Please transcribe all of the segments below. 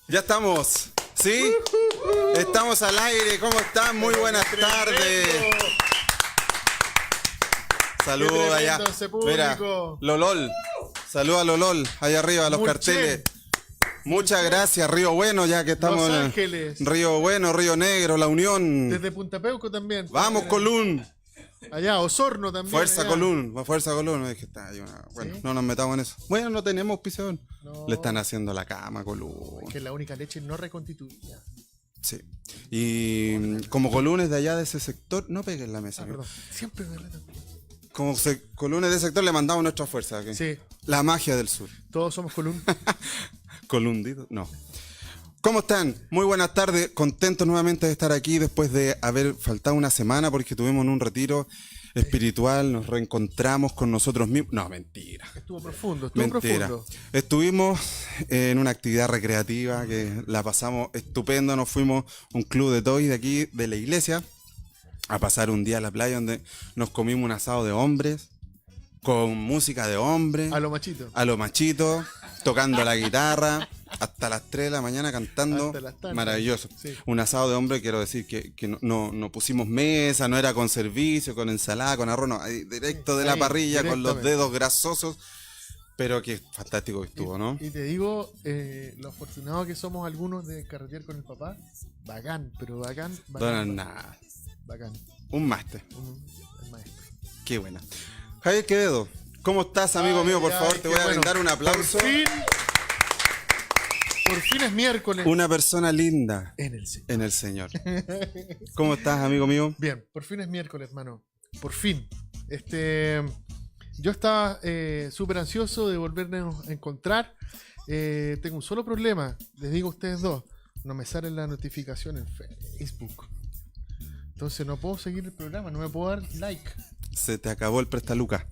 Ya estamos, ¿sí? Estamos al aire, ¿cómo están? Muy buenas tardes. Saludos allá. Mira, Lolol. Saludos a Lolol, allá arriba, a los carteles. Muchas gracias, Río Bueno, ya que estamos Los Ángeles. en Río Bueno, Río Negro, La Unión. Desde Punta Peuco también. Vamos, Colún. Allá, Osorno también. Fuerza allá. Colún, fuerza Colún. Es que está, bueno, ¿Sí? no nos metamos en eso. Bueno, no tenemos auspiciador. No. Le están haciendo la cama, Colún. Que es la única leche no reconstituida. Sí. Y como Colún es de allá de ese sector, no peguen la mesa. Ah, perdón. Siempre me reto. Como Colún es de ese sector, le mandamos nuestra fuerza. ¿Okay? Sí. La magia del sur. Todos somos Colún. Colundido, no. ¿Cómo están? Muy buenas tardes, contentos nuevamente de estar aquí después de haber faltado una semana porque tuvimos un retiro espiritual, nos reencontramos con nosotros mismos. No, mentira. Estuvo profundo, Mentira. Estuvimos en una actividad recreativa que la pasamos estupendo, nos fuimos a un club de toys de aquí, de la iglesia, a pasar un día a la playa donde nos comimos un asado de hombres, con música de hombres. A lo machito. A lo machito, tocando la guitarra, hasta las 3 de la mañana cantando. Hasta las tantas. Maravilloso. Sí. Un asado de hombre, quiero decir que no pusimos mesa, no era con servicio, con ensalada, con arroz, no, ahí, directo de la Ahí, parrilla, con los directamente. dedos grasosos. Pero qué fantástico que estuvo, ¿no? Y te digo, lo afortunados que somos algunos de carretear con el papá. Bacán, pero bacán. Donan nada. Bacán. Un máster. El maestro. Qué buena. Javier Quevedo, ¿cómo estás, amigo mío? Por favor, te qué voy a bueno. brindar un aplauso. Por fin es miércoles. Una persona linda En el Señor. en el Señor. ¿Cómo estás, amigo mío? Bien, por fin es miércoles, hermano. Por fin. Yo estaba súper ansioso de volvernos a encontrar. Tengo un solo problema. Les digo a ustedes dos. No me sale la notificación en Facebook. Entonces no puedo seguir el programa. No me puedo dar like. Se te acabó el prestaluca.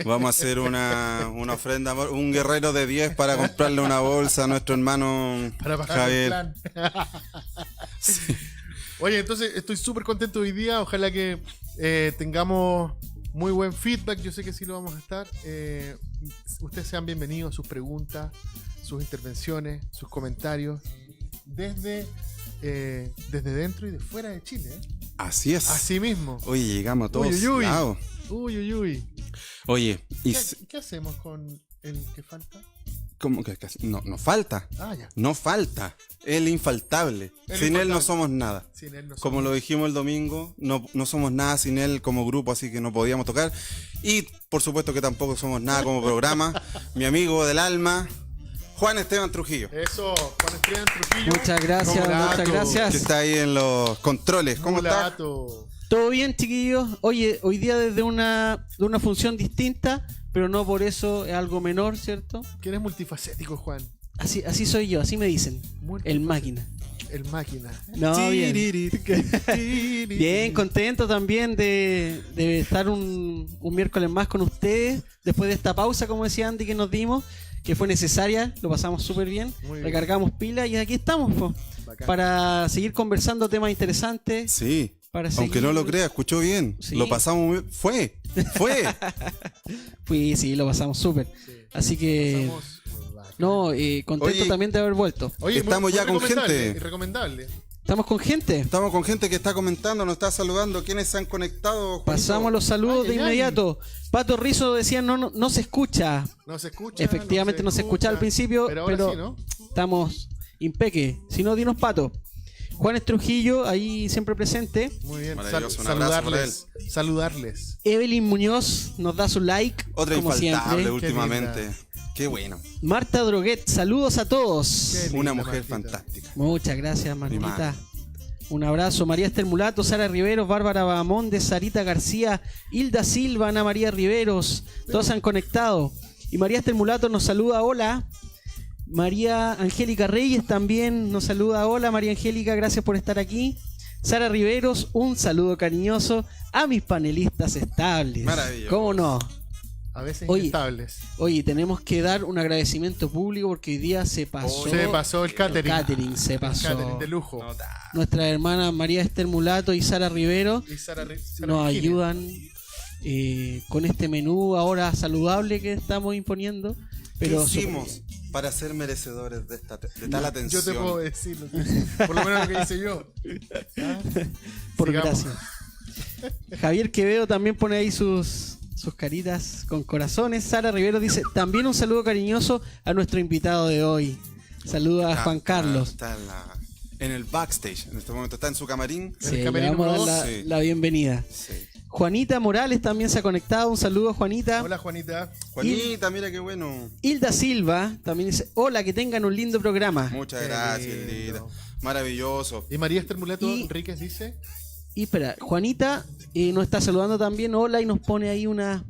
Vamos a hacer una ofrenda, un guerrero de 10 para comprarle una bolsa a nuestro hermano Para bajar Javier. el plan. Sí. Oye, entonces estoy súper contento hoy día. Ojalá que tengamos muy buen feedback. Yo sé que sí lo vamos a estar. Ustedes sean bienvenidos, sus preguntas, sus intervenciones, sus comentarios. Desde dentro y de fuera de Chile. Así es. Así mismo. Oye, llegamos a todos Uy, uy, uy. lados. Uy, uy, uy. Oye, y ¿Qué hacemos con el que falta? ¿cómo que no falta? Ah, ya. No falta. El infaltable. El Sin él no infaltable. somos nada. Sin él no Como somos- lo dijimos el domingo, no somos nada sin él como grupo, así que no podíamos tocar. Y por supuesto que tampoco somos nada como programa. Mi amigo del alma, Juan Esteban Trujillo, Eso, Juan Esteban Trujillo. Muchas gracias, Mulato. muchas gracias. que está ahí en los controles. ¿Cómo está? Mulato. ¿Todo bien, chiquillos? Oye, hoy día desde una función distinta, pero no por eso es algo menor, ¿cierto? Que eres multifacético, Juan. Así soy yo, así me dicen. El máquina. El máquina. No, bien. Bien, contento también de estar un miércoles más con ustedes, después de esta pausa, como decía Andy, que nos dimos, que fue necesaria, lo pasamos súper bien, Muy bien. recargamos pilas y aquí estamos, po, Bacán. para seguir conversando temas interesantes. Sí. Para Aunque seguir- no lo crea, escuchó bien. Sí. Lo pasamos muy bien. Fue. Sí, lo pasamos súper. Sí. Así que, Pasamos bacán. no, contento Oye, también de haber vuelto. Oye, estamos ya con recomendable, gente. Recomendable. Estamos con gente. Estamos con gente que está comentando, nos está saludando. ¿Quiénes se han conectado? Juanito? Pasamos los saludos Ay, de ay, ay. inmediato. Pato Rizo decía no se escucha. No se escucha. Efectivamente no se escuchaba al principio, Pero ahora pero sí, ¿no? estamos impeque. Si no, dinos Pato. Juan Trujillo, ahí siempre presente. Muy bien. Maravilloso, un abrazo para Saludarles. Evelyn Muñoz nos da su like. Otra como infaltable siempre. últimamente. Qué bueno. Marta Droguet, saludos a todos. Qué Una linda, mujer Martita. fantástica. Muchas gracias, Martita. madre. Un abrazo. María Esther Mulato, Sara Riveros, Bárbara Bahamonde, Sarita García, Hilda Silva, Ana María Riveros. Todos se han conectado. Y María Esther Mulato nos saluda, hola. María Angélica Reyes también nos saluda, hola María Angélica, gracias por estar aquí. Sara Riveros, un saludo cariñoso a mis panelistas estables. Maravilloso. ¿Cómo no? A veces Oye, inestables. Oye, tenemos que dar un agradecimiento público porque hoy día se pasó. Se pasó el catering. Se pasó. Catering de lujo. Nota. Nuestras hermanas María Esther Mulato y Sara Rivero Y Sara nos Virginia. ayudan con este menú ahora saludable que estamos imponiendo. Pero ¿Qué hicimos? para ser merecedores de tal atención. Yo te puedo decir, por lo menos lo que hice yo. Por Sigamos. gracia. Javier Quevedo también pone ahí sus caritas con corazones. Sara Rivero dice, también un saludo cariñoso a nuestro invitado de hoy. Saluda a Juan Carlos. Está en el backstage, en este momento está en su camarín. Sí, le camerino vamos a dar número la, dos. Sí. la bienvenida. Sí. Juanita Morales también se ha conectado. Un saludo, Juanita. Hola, Juanita. Juanita, mira qué bueno. Hilda Silva también dice, hola, que tengan un lindo programa. Muchas Qué gracias, lindo. Lita. Maravilloso. Y María Esther Muleto Y- Enríquez dice... Y espera, Juanita nos está saludando también, hola, y nos pone ahí unas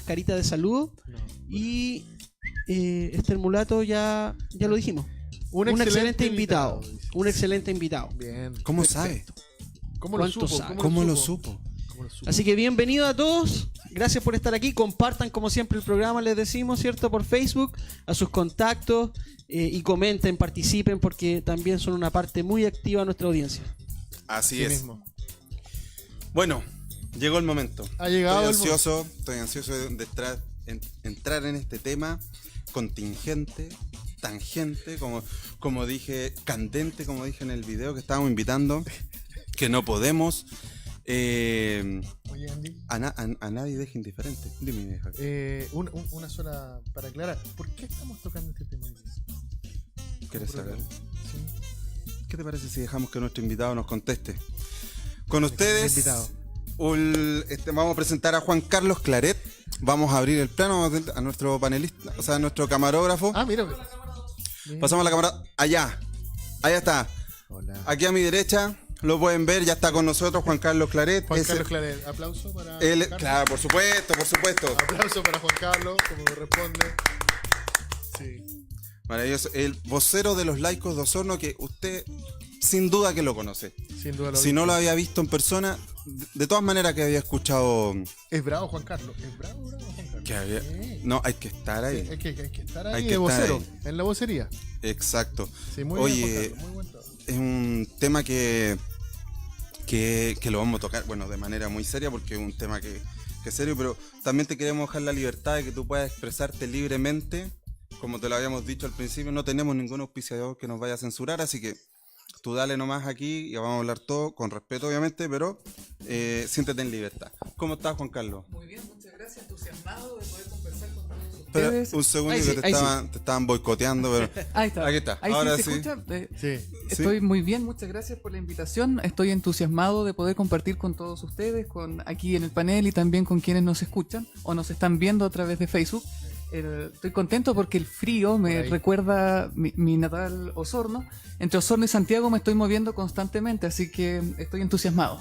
caritas de saludo. Y Esther Mulato ya lo dijimos. Un excelente invitado. dice. Un excelente invitado. Bien. ¿Cómo sabe? ¿Cómo lo ¿Cuánto supo? sabe? ¿Cómo lo supo? ¿Cómo lo supo? Así que bienvenido a todos. Gracias por estar aquí. Compartan como siempre el programa, les decimos, ¿cierto? Por Facebook, a sus contactos y comenten, participen porque también son una parte muy activa de nuestra audiencia. Así Sí es. mismo. Bueno, llegó el momento. Ha llegado el Estoy ansioso de entrar en este tema contingente, tangente, como dije, candente, como dije en el video que estábamos invitando, que no podemos Oye, Andy, a nadie deje indiferente. Dime, vieja. una sola para aclarar. ¿Por qué estamos tocando este tema hoy día? ¿Quieres saber? Sí. ¿Qué te parece si dejamos que nuestro invitado nos conteste? Con ustedes, Invitado. vamos a presentar a Juan Carlos Claret. Vamos a abrir el plano a nuestro panelista, o sea, a nuestro camarógrafo. Ah, mira. Pasamos la cámara allá. Allá está. Hola. Aquí a mi derecha, lo pueden ver, ya está con nosotros Juan Carlos Claret. Juan Ese- Carlos Claret. Aplauso para él- Juan Carlos. claro, por supuesto, por supuesto. Aplauso para Juan Carlos, como corresponde. Sí. Maravilloso. El vocero de los laicos de Osorno, que usted sin duda que lo conoce. Sin duda lo Si no vi. lo había visto en persona, de todas maneras que había escuchado Es bravo Juan Carlos. Es bravo Juan Carlos. que había... Sí. No, hay que estar ahí. Sí, hay que estar Hay ahí que de estar vocero, ahí. en la vocería. Exacto. Sí, muy Oye, bien, Juan Carlos, muy buen trabajo. es un tema que lo vamos a tocar, bueno, de manera muy seria, porque es un tema que es serio, pero también te queremos dejar la libertad de que tú puedas expresarte libremente. Como te lo habíamos dicho al principio, no tenemos ningún auspiciador que nos vaya a censurar, así que tú dale nomás aquí y vamos a hablar todo con respeto, obviamente, pero siéntete en libertad. ¿Cómo estás, Juan Carlos? Muy bien, muchas gracias. Entusiasmado de poder conversar con todos Espera, ustedes. un segundo Ahí que sí, ahí te estaban boicoteando, pero Ahí está. Aquí está, Ahí ahora sí sí. se escucha. Sí. Estoy muy bien, muchas gracias por la invitación. Estoy entusiasmado de poder compartir con todos ustedes, con aquí en el panel y también con quienes nos escuchan o nos están viendo a través de Facebook. Estoy contento porque el frío me Por ahí. recuerda mi natal Osorno. Entre Osorno y Santiago me estoy moviendo constantemente, así que estoy entusiasmado.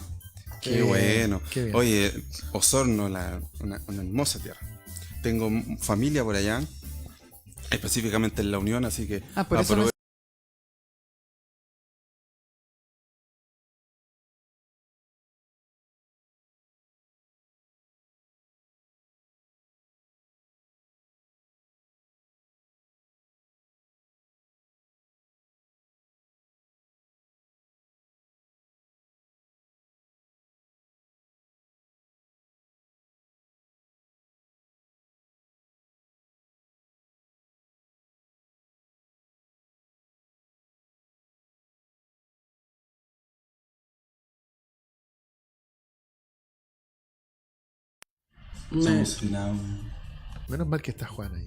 qué bueno. Qué bien. Oye, Osorno, una hermosa tierra. Tengo familia por allá, específicamente en La Unión, así que Ah, por eso me- Me- Menos mal que está Juan ahí.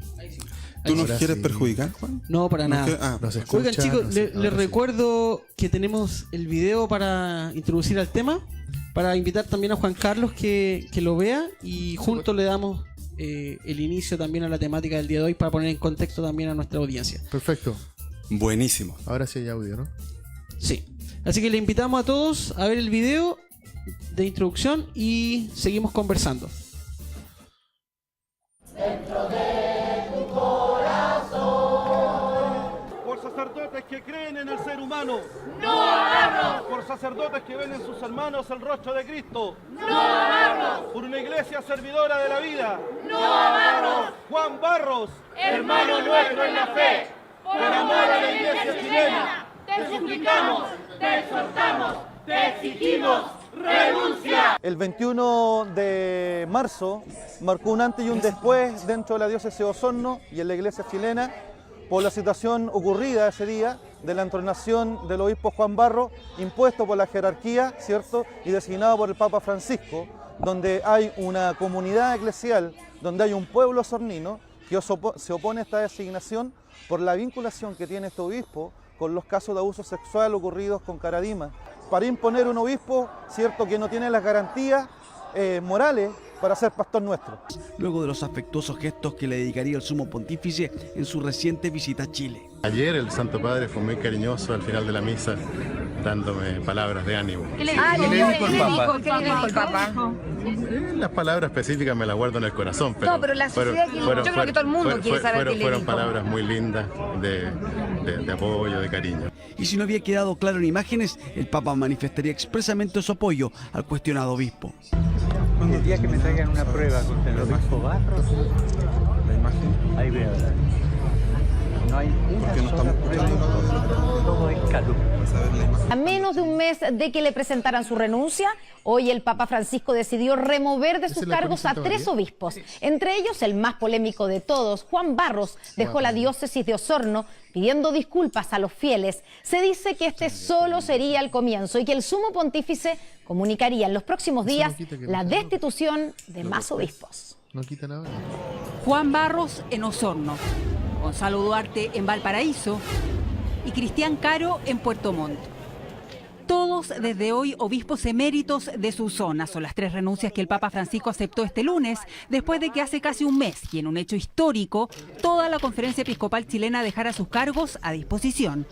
¿Tú nos Ahora quieres sí. perjudicar, Juan? No, para ¿No nada. quieres- ah, Nos escucha, Oigan chicos, nos- les ahora sí. recuerdo que tenemos el video para introducir al tema, para invitar también a Juan Carlos que lo vea y juntos le damos el inicio también a la temática del día de hoy para poner en contexto también a nuestra audiencia. Perfecto. Buenísimo. Ahora sí hay audio, ¿no? Sí. Así que le invitamos a todos a ver el video de introducción y seguimos conversando. Por sacerdotes que creen en el ser humano. ¡No hablamos! Por sacerdotes que ven en sus hermanos el rostro de Cristo. ¡No hablamos! Por una iglesia servidora de la vida. ¡No hablamos! Juan Barros, hermano nuestro en la fe, por amor a la iglesia chilena, te suplicamos, te exhortamos, te exigimos, renuncia. El 21 de marzo marcó un antes y un después dentro de la diócesis de Osorno y en la iglesia chilena, por la situación ocurrida ese día de la entronación del obispo Juan Barros, impuesto por la jerarquía, ¿cierto?, y designado por el Papa Francisco, donde hay una comunidad eclesial, donde hay un pueblo osornino que se opone a esta designación por la vinculación que tiene este obispo con los casos de abuso sexual ocurridos con Caradima, para imponer un obispo, ¿cierto?, que no tiene las garantías morales para ser pastor nuestro. Luego de los afectuosos gestos que le dedicaría el sumo pontífice en su reciente visita a Chile. Ayer el Santo Padre fue muy cariñoso al final de la misa, dándome palabras de ánimo. ¿Qué le dijo el Papa? Las palabras específicas me las guardo en el corazón, pero, No, pero la sociedad yo creo que todo el mundo quiere saber qué le fueron dijo. palabras muy lindas de apoyo, de cariño. Y si no había quedado claro en imágenes, el Papa manifestaría expresamente su apoyo al cuestionado obispo. El día que me traigan una prueba contra el obispo Barros, La imagen. ahí veo. No hay una sola prueba, todo es calumnia. A menos de un mes de que le presentaran su renuncia, hoy el Papa Francisco decidió remover de sus cargos a 3 obispos. Entre ellos, el más polémico de todos, Juan Barros, dejó la diócesis de Osorno pidiendo disculpas a los fieles. Se dice que este solo sería el comienzo y que el sumo pontífice comunicaría en los próximos días la destitución de más obispos. No quita nada. Juan Barros en Osorno, Gonzalo Duarte en Valparaíso y Cristian Caro en Puerto Montt. Todos desde hoy obispos eméritos de su zona. Son las 3 renuncias que el Papa Francisco aceptó este lunes, después de que hace casi un mes, y en un hecho histórico, toda la Conferencia Episcopal chilena dejara sus cargos a disposición.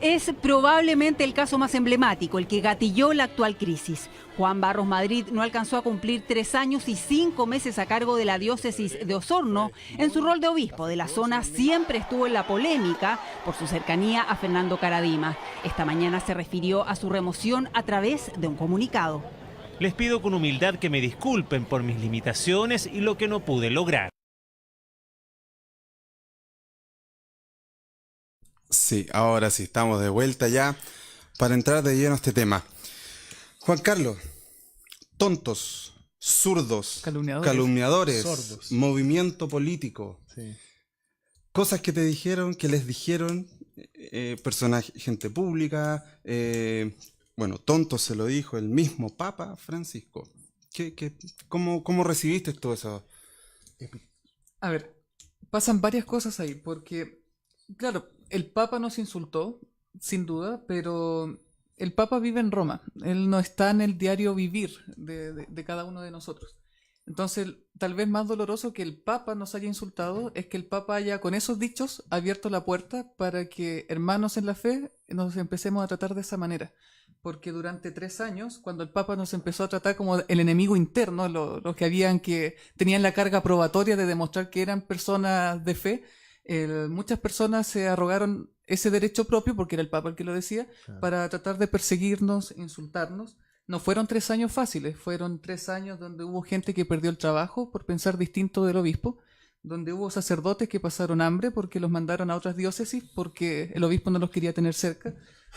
Es probablemente el caso más emblemático, el que gatilló la actual crisis. Juan Barros Madrid no alcanzó a cumplir 3 años y 5 meses a cargo de la diócesis de Osorno. En su rol de obispo de la zona siempre estuvo en la polémica por su cercanía a Fernando Caradima. Esta mañana se refirió a su remoción a través de un comunicado. Les pido con humildad que me disculpen por mis limitaciones y lo que no pude lograr. Sí, ahora sí, estamos de vuelta ya para entrar de lleno a este tema. Juan Carlos, tontos, zurdos, calumniadores, sordos, movimiento político, sí. Cosas que te dijeron, que les dijeron personaje, gente pública, bueno, tontos se lo dijo el mismo Papa Francisco. ¿Cómo recibiste todo eso? A ver, pasan varias cosas ahí, porque, claro, el Papa nos insultó, sin duda, pero el Papa vive en Roma. Él no está en el diario vivir de cada uno de nosotros. Entonces, tal vez más doloroso que el Papa nos haya insultado es que el Papa haya, con esos dichos, abierto la puerta para que hermanos en la fe nos empecemos a tratar de esa manera. Porque durante 3 años, cuando el Papa nos empezó a tratar como el enemigo interno, los que tenían la carga probatoria de demostrar que eran personas de fe, muchas personas se arrogaron ese derecho propio, porque era el Papa el que lo decía, claro, para tratar de perseguirnos, insultarnos. No fueron 3 años fáciles, fueron 3 años donde hubo gente que perdió el trabajo por pensar distinto del obispo, donde hubo sacerdotes que pasaron hambre porque los mandaron a otras diócesis porque el obispo no los quería tener cerca,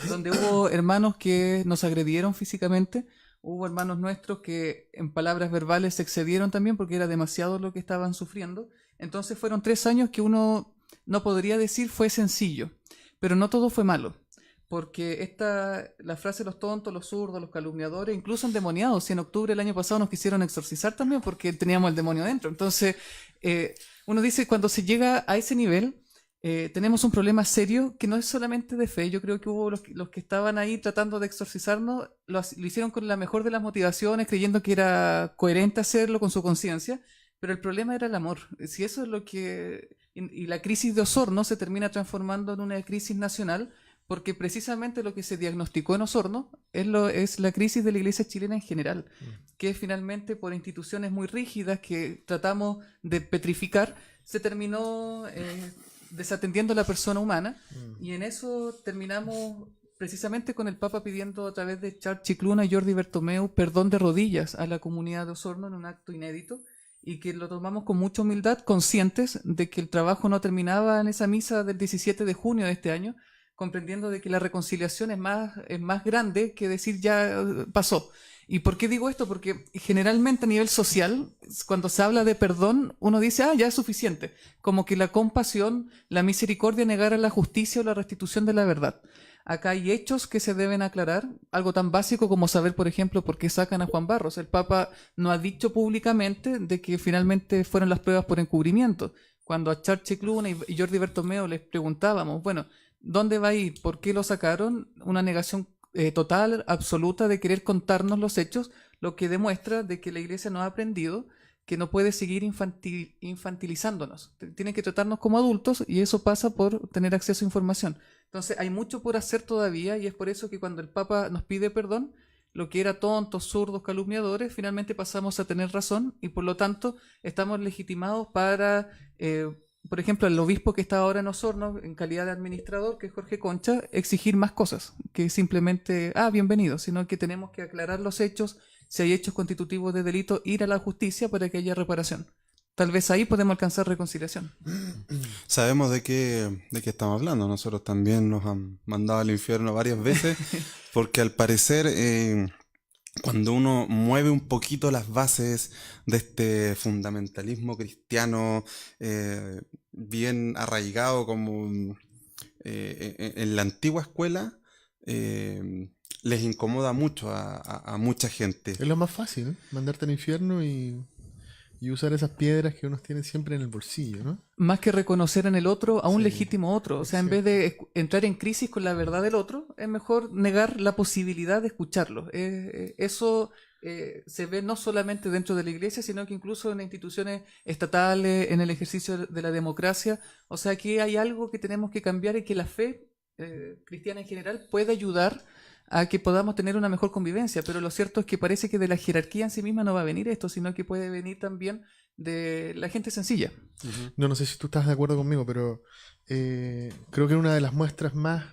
donde hubo hermanos que nos agredieron físicamente, hubo hermanos nuestros que en palabras verbales se excedieron también porque era demasiado lo que estaban sufriendo. Entonces fueron 3 años que uno no podría decir fue sencillo, pero no todo fue malo. Porque la frase los tontos, los zurdos, los calumniadores, incluso endemoniados, si en octubre del año pasado nos quisieron exorcizar también porque teníamos el demonio dentro. Entonces, uno dice, cuando se llega a ese nivel, tenemos un problema serio que no es solamente de fe. Yo creo que hubo los que estaban ahí tratando de exorcizarnos, lo hicieron con la mejor de las motivaciones, creyendo que era coherente hacerlo con su conciencia, pero el problema era el amor. Si eso es lo que... Y la crisis de Osorno se termina transformando en una crisis nacional, porque precisamente lo que se diagnosticó en Osorno es la crisis de la iglesia chilena en general, que finalmente por instituciones muy rígidas que tratamos de petrificar, se terminó desatendiendo a la persona humana, y en eso terminamos precisamente con el Papa pidiendo a través de Charles Chicluna y Jordi Bertomeu perdón de rodillas a la comunidad de Osorno en un acto inédito, y que lo tomamos con mucha humildad, conscientes de que el trabajo no terminaba en esa misa del 17 de junio de este año, comprendiendo de que la reconciliación es más grande que decir ya pasó. ¿Y por qué digo esto? Porque generalmente a nivel social, cuando se habla de perdón, uno dice, ya es suficiente. Como que la compasión, la misericordia negara la justicia o la restitución de la verdad. Acá hay hechos que se deben aclarar, algo tan básico como saber, por ejemplo, por qué sacan a Juan Barros. El Papa no ha dicho públicamente de que finalmente fueron las pruebas por encubrimiento. Cuando a Charche Cluna y Jordi Bertomeu les preguntábamos, bueno, ¿dónde va a ir? ¿Por qué lo sacaron? Una negación total, absoluta, de querer contarnos los hechos, lo que demuestra de que la Iglesia no ha aprendido, que no puede seguir infantilizándonos. Tiene que tratarnos como adultos y eso pasa por tener acceso a información. Entonces hay mucho por hacer todavía y es por eso que cuando el Papa nos pide perdón, lo que era tontos, zurdos, calumniadores, finalmente pasamos a tener razón y por lo tanto estamos legitimados para... por ejemplo, el obispo que está ahora en Osorno, en calidad de administrador, que es Jorge Concha, exigir más cosas, que simplemente, bienvenido, sino que tenemos que aclarar los hechos, si hay hechos constitutivos de delito, ir a la justicia para que haya reparación. Tal vez ahí podemos alcanzar reconciliación. Sabemos de qué estamos hablando, nosotros también nos han mandado al infierno varias veces, porque al parecer... cuando uno mueve un poquito las bases de este fundamentalismo cristiano bien arraigado como en la antigua escuela, les incomoda mucho a mucha gente. Es lo más fácil, ¿no? Mandarte al infierno y usar esas piedras que uno tiene siempre en el bolsillo, ¿no? Más que reconocer en el otro a un legítimo otro. O sea, en vez de entrar en crisis con la verdad del otro, es mejor negar la posibilidad de escucharlo. Eso se ve no solamente dentro de la Iglesia, sino que incluso en instituciones estatales, en el ejercicio de la democracia. O sea, aquí hay algo que tenemos que cambiar y que la fe cristiana en general puede ayudar a que podamos tener una mejor convivencia, pero lo cierto es que parece que de la jerarquía en sí misma no va a venir esto, sino que puede venir también de la gente sencilla. No sé si tú estás de acuerdo conmigo, pero creo que una de las muestras más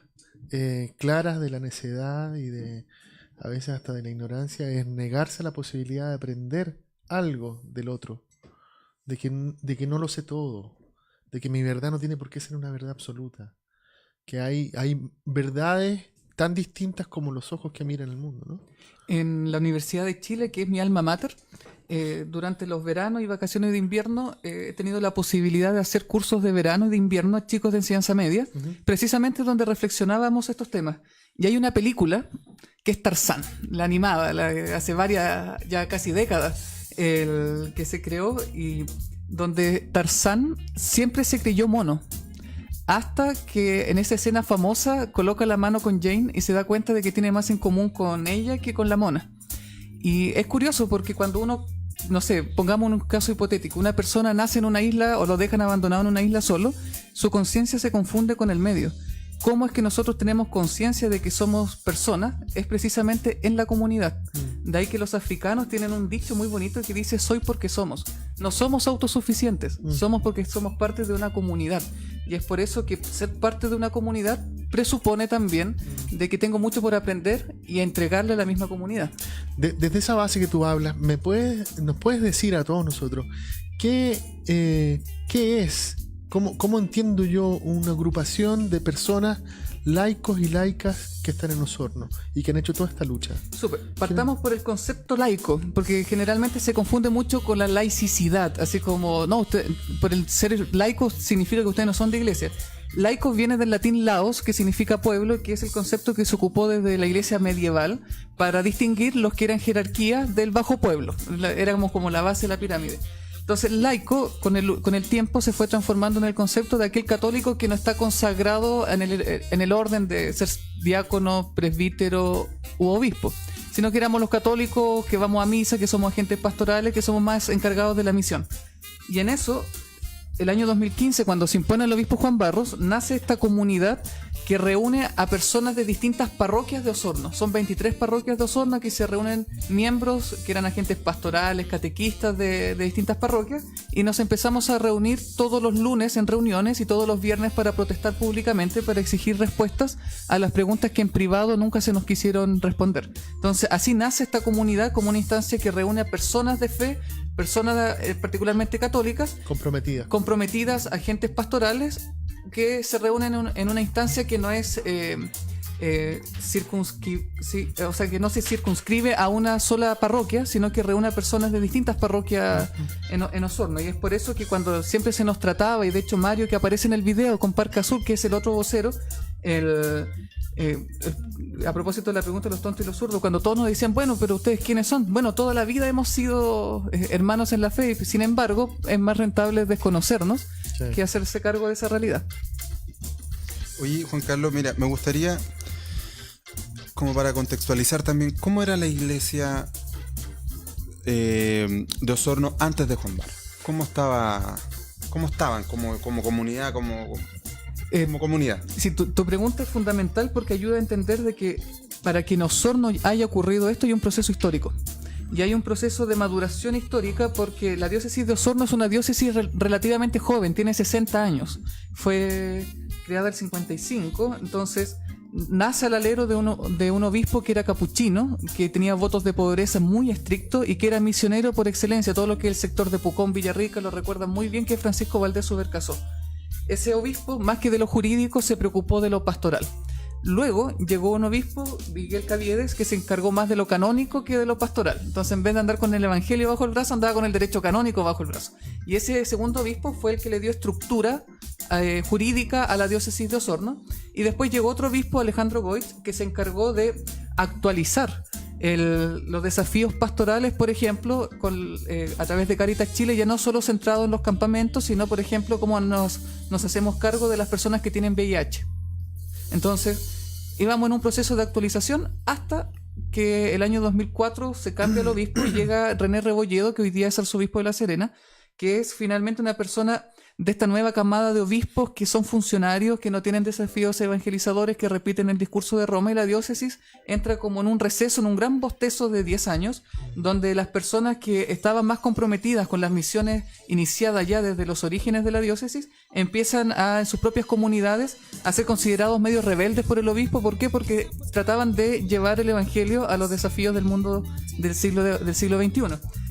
claras de la necedad y de a veces hasta de la ignorancia es negarse a la posibilidad de aprender algo del otro, de que no lo sé todo, de que mi verdad no tiene por qué ser una verdad absoluta, que hay verdades tan distintas como los ojos que miran el mundo, ¿no? En la Universidad de Chile, que es mi alma mater, durante los veranos y vacaciones de invierno he tenido la posibilidad de hacer cursos de verano y de invierno a chicos de enseñanza media, precisamente donde reflexionábamos estos temas. Y hay una película que es Tarzán, la animada, hace varias, ya casi décadas, que se creó y donde Tarzán siempre se creyó mono. Hasta que en esa escena famosa coloca la mano con Jane y se da cuenta de que tiene más en común con ella que con la mona. Y es curioso porque cuando uno, no sé, pongamos un caso hipotético, una persona nace en una isla o lo dejan abandonado en una isla solo, su conciencia se confunde con el medio. ¿Cómo es que nosotros tenemos conciencia de que somos personas? Es precisamente en la comunidad. De ahí que los africanos tienen un dicho muy bonito que dice, soy porque somos. No somos autosuficientes, somos porque somos parte de una comunidad. Y es por eso que ser parte de una comunidad presupone también de que tengo mucho por aprender y a entregarle a la misma comunidad. Desde esa base que tú hablas, nos puedes decir a todos nosotros qué es, cómo entiendo yo una agrupación de personas laicos y laicas que están en Osorno y que han hecho toda esta lucha? Súper. Partamos por el concepto laico, porque generalmente se confunde mucho con la laicidad, así como, no, por el ser laico significa que ustedes no son de iglesia. Laico viene del latín laos, que significa pueblo, que es el concepto que se ocupó desde la iglesia medieval para distinguir los que eran jerarquía del bajo pueblo. Éramos como la base de la pirámide. Entonces, laico, con el tiempo, se fue transformando en el concepto de aquel católico que no está consagrado en el orden de ser diácono, presbítero u obispo, sino que éramos los católicos que vamos a misa, que somos agentes pastorales, que somos más encargados de la misión. Y en eso, el año 2015, cuando se impone el obispo Juan Barros, nace esta comunidad que reúne a personas de distintas parroquias de Osorno. Son 23 parroquias de Osorno que se reúnen miembros que eran agentes pastorales, catequistas de distintas parroquias, y nos empezamos a reunir todos los lunes en reuniones y todos los viernes para protestar públicamente, para exigir respuestas a las preguntas que en privado nunca se nos quisieron responder. Entonces, así nace esta comunidad como una instancia que reúne a personas de fe, personas particularmente católicas, comprometidas, agentes pastorales, que se reúnen en una instancia que no es o sea, que no se circunscribe a una sola parroquia, sino que reúne a personas de distintas parroquias en Osorno. Y es por eso que cuando siempre se nos trataba, y de hecho Mario, que aparece en el video con Parque Azul, que es el otro vocero, a propósito de la pregunta de los tontos y los zurdos, cuando todos nos decían, bueno, pero ¿ustedes quiénes son? Bueno, toda la vida hemos sido hermanos en la fe, y sin embargo es más rentable desconocernos que hacerse cargo de esa realidad. Oye, Juan Carlos, mira, me gustaría, como para contextualizar también, ¿cómo era la iglesia de Osorno antes de Juan Barros? ¿Cómo estaban como comunidad, como comunidad? Sí, tu pregunta es fundamental porque ayuda a entender de que para que en Osorno haya ocurrido esto hay un proceso histórico. Y hay un proceso de maduración histórica porque la diócesis de Osorno es una diócesis relativamente joven, tiene 60 años. Fue creada el 55, entonces nace al alero de un obispo que era capuchino, que tenía votos de pobreza muy estrictos y que era misionero por excelencia. Todo lo que es el sector de Pucón, Villarrica, lo recuerdan muy bien, que es Francisco Valdés Subercasó. Ese obispo, más que de lo jurídico, se preocupó de lo pastoral. Luego llegó un obispo, Miguel Caviedes, que se encargó más de lo canónico que de lo pastoral. Entonces, en vez de andar con el evangelio bajo el brazo, andaba con el derecho canónico bajo el brazo. Y ese segundo obispo fue el que le dio estructura jurídica a la diócesis de Osorno. Y después llegó otro obispo, Alejandro Goit, que se encargó de actualizar los desafíos pastorales, por ejemplo, a través de Caritas Chile, ya no solo centrado en los campamentos, sino, por ejemplo, cómo nos hacemos cargo de las personas que tienen VIH. Entonces, íbamos en un proceso de actualización hasta que el año 2004 se cambia el obispo y llega René Rebolledo, que hoy día es arzobispo de La Serena, que es finalmente una persona de esta nueva camada de obispos que son funcionarios, que no tienen desafíos evangelizadores, que repiten el discurso de Roma, y la diócesis entra como en un receso, en un gran bostezo de 10 años, donde las personas que estaban más comprometidas con las misiones iniciadas ya desde los orígenes de la diócesis, empiezan en sus propias comunidades a ser considerados medio rebeldes por el obispo. ¿Por qué? Porque trataban de llevar el evangelio a los desafíos del mundo del siglo XXI.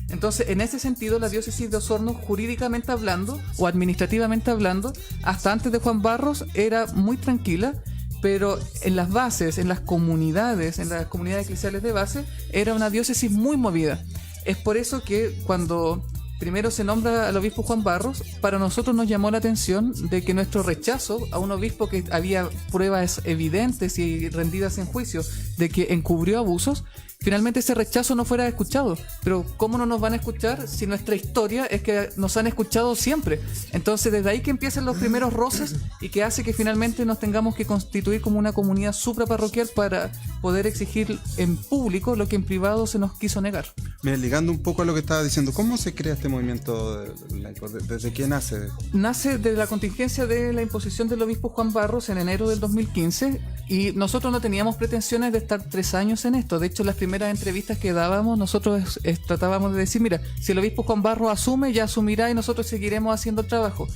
Entonces, en ese sentido, la diócesis de Osorno, jurídicamente hablando o administrativamente hablando, hasta antes de Juan Barros era muy tranquila, pero en las bases, en las comunidades eclesiales de base, era una diócesis muy movida. Es por eso que cuando primero se nombra al obispo Juan Barros, para nosotros nos llamó la atención de que nuestro rechazo a un obispo que había pruebas evidentes y rendidas en juicio de que encubrió abusos, finalmente ese rechazo no fuera escuchado. Pero ¿cómo no nos van a escuchar si nuestra historia es que nos han escuchado siempre? Entonces, desde ahí que empiezan los primeros roces y que hace que finalmente nos tengamos que constituir como una comunidad supraparroquial para poder exigir en público lo que en privado se nos quiso negar. Mira, ligando un poco a lo que estaba diciendo, ¿cómo se crea este movimiento laico? ¿Desde qué nace? Nace de la contingencia de la imposición del obispo Juan Barros en enero del 2015, y nosotros no teníamos pretensiones de estar 3 años en esto. De hecho, las primeras entrevistas que dábamos, nosotros tratábamos de decir, mira, si el obispo Juan Barros asume, ya asumirá y nosotros seguiremos haciendo el trabajo.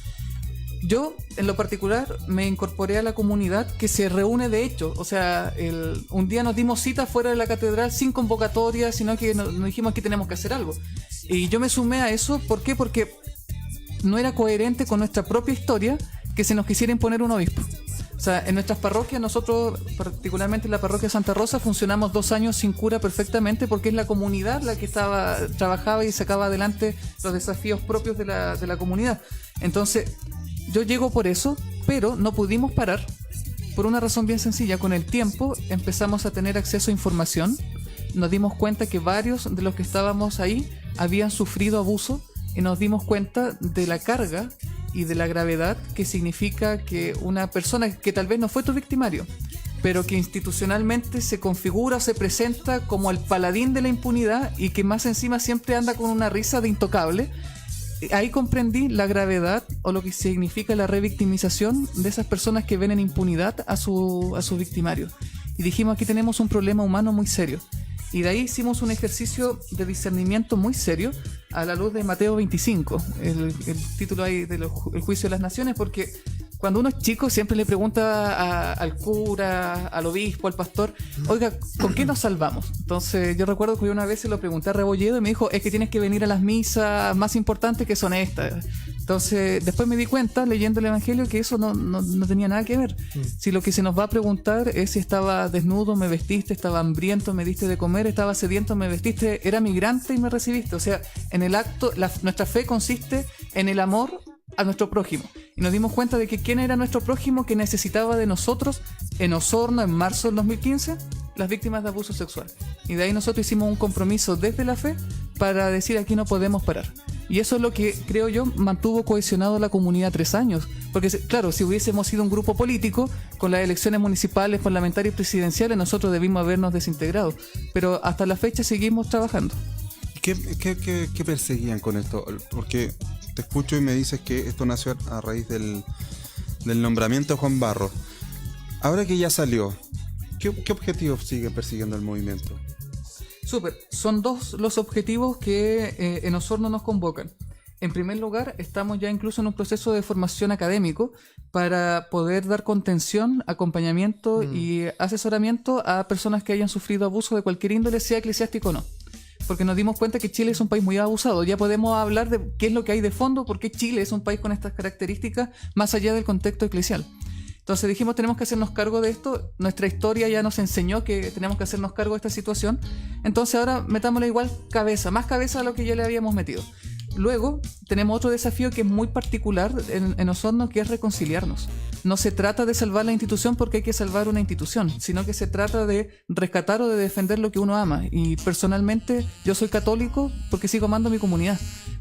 Yo, en lo particular, me incorporé a la comunidad que se reúne de hecho. O sea, un día nos dimos cita fuera de la catedral sin convocatoria, sino que nos dijimos que tenemos que hacer algo. Y yo me sumé a eso. ¿Por qué? Porque no era coherente con nuestra propia historia que se nos quisiera imponer un obispo. O sea, en nuestras parroquias, nosotros, particularmente en la parroquia Santa Rosa, funcionamos 2 años sin cura perfectamente, porque es la comunidad la que trabajaba y sacaba adelante los desafíos propios de la comunidad. Entonces, yo llego por eso, pero no pudimos parar por una razón bien sencilla. Con el tiempo empezamos a tener acceso a información, nos dimos cuenta que varios de los que estábamos ahí habían sufrido abuso, y nos dimos cuenta de la carga y de la gravedad que significa que una persona que tal vez no fue tu victimario, pero que institucionalmente se configura o se presenta como el paladín de la impunidad, y que más encima siempre anda con una risa de intocable. Ahí comprendí la gravedad o lo que significa la revictimización de esas personas que ven en impunidad a su victimario. Y dijimos, aquí tenemos un problema humano muy serio. Y de ahí hicimos un ejercicio de discernimiento muy serio a la luz de Mateo 25, el título ahí del juicio de las naciones, porque cuando uno es chico siempre le pregunta al cura, al obispo, al pastor, oiga, ¿con qué nos salvamos? Entonces yo recuerdo que una vez se lo pregunté a Rebolledo y me dijo, es que tienes que venir a las misas más importantes, que son estas. Entonces, después me di cuenta, leyendo el Evangelio, que eso no tenía nada que ver. Si lo que se nos va a preguntar es si estaba desnudo, me vestiste, estaba hambriento, me diste de comer, estaba sediento, me vestiste, era migrante y me recibiste. O sea, en el acto, nuestra fe consiste en el amor a nuestro prójimo. Y nos dimos cuenta de que quién era nuestro prójimo que necesitaba de nosotros en Osorno en marzo del 2015, las víctimas de abuso sexual. Y de ahí nosotros hicimos un compromiso desde la fe para decir aquí no podemos parar. Y eso es lo que, creo yo, mantuvo cohesionado la comunidad 3 años. Porque, claro, si hubiésemos sido un grupo político, con las elecciones municipales, parlamentarias y presidenciales, nosotros debimos habernos desintegrado. Pero hasta la fecha seguimos trabajando. ¿Qué perseguían con esto? Porque te escucho y me dices que esto nació a raíz del nombramiento de Juan Barros. Ahora que ya salió, ¿qué objetivos sigue persiguiendo el movimiento? Súper. Son 2 los objetivos que en Osorno nos convocan. En primer lugar, estamos ya incluso en un proceso de formación académico para poder dar contención, acompañamiento y asesoramiento a personas que hayan sufrido abuso de cualquier índole, sea eclesiástico o no. Porque nos dimos cuenta que Chile es un país muy abusado. Ya podemos hablar de qué es lo que hay de fondo, por qué Chile es un país con estas características, más allá del contexto eclesial. Entonces dijimos, tenemos que hacernos cargo de esto. Nuestra historia ya nos enseñó que tenemos que hacernos cargo de esta situación. Entonces ahora metámosle igual cabeza, más cabeza a lo que ya le habíamos metido. Luego tenemos otro desafío que es muy particular en Osorno, que es reconciliarnos. No se trata de salvar la institución porque hay que salvar una institución, sino que se trata de rescatar o de defender lo que uno ama. Y personalmente yo soy católico porque sigo amando a mi comunidad.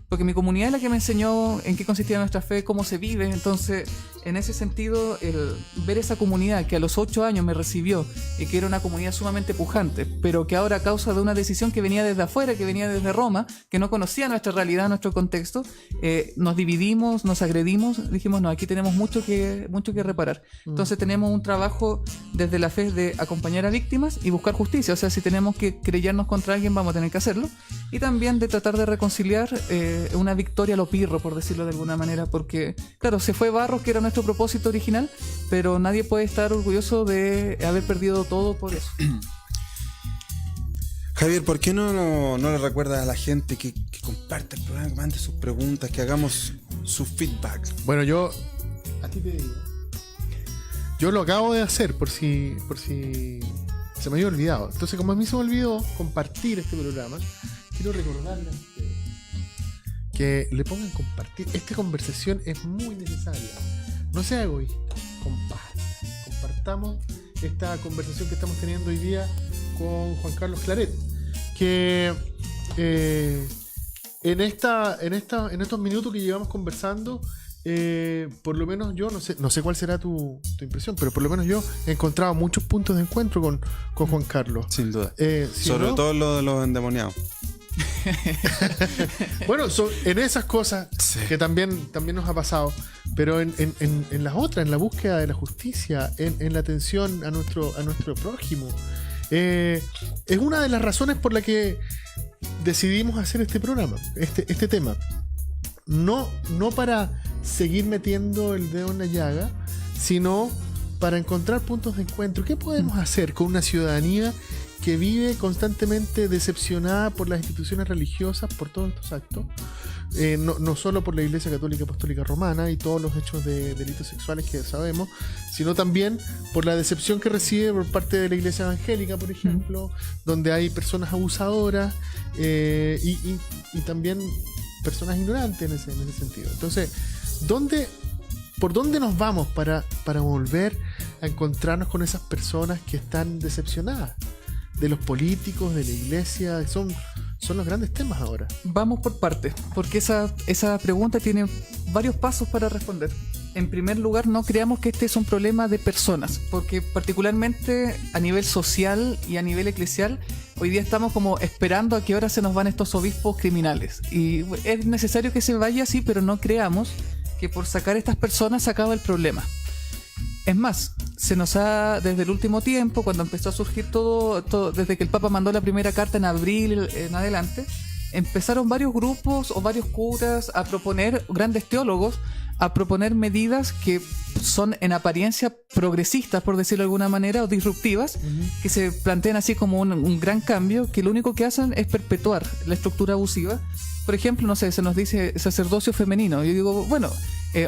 Porque mi comunidad es la que me enseñó en qué consistía nuestra fe, cómo se vive. Entonces, en ese sentido, el ver esa comunidad que a los 8 años me recibió y que era una comunidad sumamente pujante, pero que ahora a causa de una decisión que venía desde afuera, que venía desde Roma, que no conocía nuestra realidad, nuestro contexto, nos dividimos, nos agredimos, dijimos, no, aquí tenemos mucho que reparar. Entonces tenemos un trabajo desde la fe de acompañar a víctimas y buscar justicia. O sea, si tenemos que querellarnos contra alguien, vamos a tener que hacerlo. Y también de tratar de reconciliar una victoria a lo pirro, por decirlo de alguna manera, porque, claro, se fue Barros, que era nuestro propósito original, pero nadie puede estar orgulloso de haber perdido todo por eso. Javier, ¿por qué no le recuerdas a la gente que comparte el programa, que mande sus preguntas, que hagamos su feedback? Bueno, yo a ti te digo, yo lo acabo de hacer por si se me había olvidado. Entonces, como a mí se me olvidó compartir este programa, quiero recordarles a ustedes que le pongan compartir. Esta conversación es muy necesaria. No sea egoísta, compartamos esta conversación que estamos teniendo hoy día con Juan Carlos Claret, que en estos minutos que llevamos conversando, por lo menos yo no sé cuál será tu impresión, pero por lo menos yo he encontrado muchos puntos de encuentro con Juan Carlos. Sin duda. Sobre todo lo de los endemoniados. Bueno, en esas cosas que también nos ha pasado, pero en las otras, en la búsqueda de la justicia, en la atención a nuestro prójimo, es una de las razones por la que decidimos hacer este programa, este tema. No para seguir metiendo el dedo en la llaga, sino para encontrar puntos de encuentro. ¿Qué podemos hacer con una ciudadanía que vive constantemente decepcionada por las instituciones religiosas, por todos estos actos? No solo por la Iglesia Católica Apostólica Romana y todos los hechos de delitos sexuales que sabemos, sino también por la decepción que recibe por parte de la Iglesia Evangélica, por ejemplo, donde hay personas abusadoras y también personas ignorantes en ese sentido. Entonces, ¿por dónde nos vamos para volver a encontrarnos con esas personas que están decepcionadas de los políticos, de la iglesia? Son los grandes temas ahora. Vamos por partes, porque esa pregunta tiene varios pasos para responder. En primer lugar, no creamos que este es un problema de personas, porque particularmente a nivel social y a nivel eclesial, hoy día estamos como esperando a qué hora se nos van estos obispos criminales. Y es necesario que se vaya así, pero no creamos que por sacar a estas personas se acaba el problema. Es más, se nos ha, desde el último tiempo, cuando empezó a surgir todo, desde que el Papa mandó la primera carta en abril en adelante, empezaron varios grupos o varios curas a proponer, grandes teólogos, a proponer medidas que son en apariencia progresistas, por decirlo de alguna manera, o disruptivas, que se plantean así como un gran cambio, que lo único que hacen es perpetuar la estructura abusiva por ejemplo, no sé, se nos dice sacerdocio femenino. Yo digo, bueno,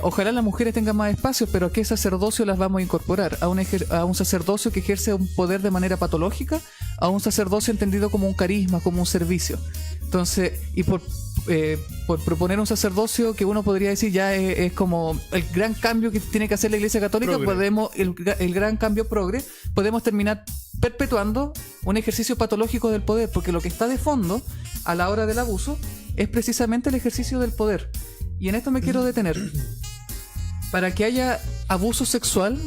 ojalá las mujeres tengan más espacio, pero ¿a qué sacerdocio las vamos a incorporar? ¿A un sacerdocio que ejerce un poder de manera patológica? ¿A un sacerdocio entendido como un carisma, como un servicio? Entonces, y por proponer un sacerdocio que uno podría decir ya es como el gran cambio que tiene que hacer la Iglesia Católica, el gran cambio progre, podemos terminar perpetuando un ejercicio patológico del poder, porque lo que está de fondo a la hora del abuso es precisamente el ejercicio del poder. Y en esto me quiero detener. Para que haya abuso sexual,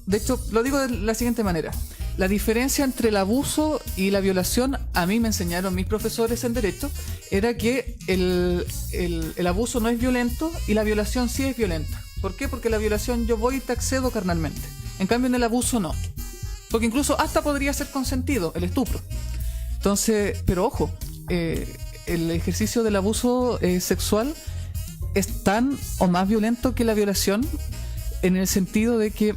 de hecho, lo digo de la siguiente manera. La diferencia entre el abuso y la violación, a mí me enseñaron mis profesores en Derecho, era que el abuso no es violento y la violación sí es violenta. ¿Por qué? Porque la violación yo voy y te accedo carnalmente. En cambio, en el abuso no. Porque incluso hasta podría ser consentido el estupro. Entonces, pero ojo, el ejercicio del abuso sexual es tan o más violento que la violación, en el sentido de que,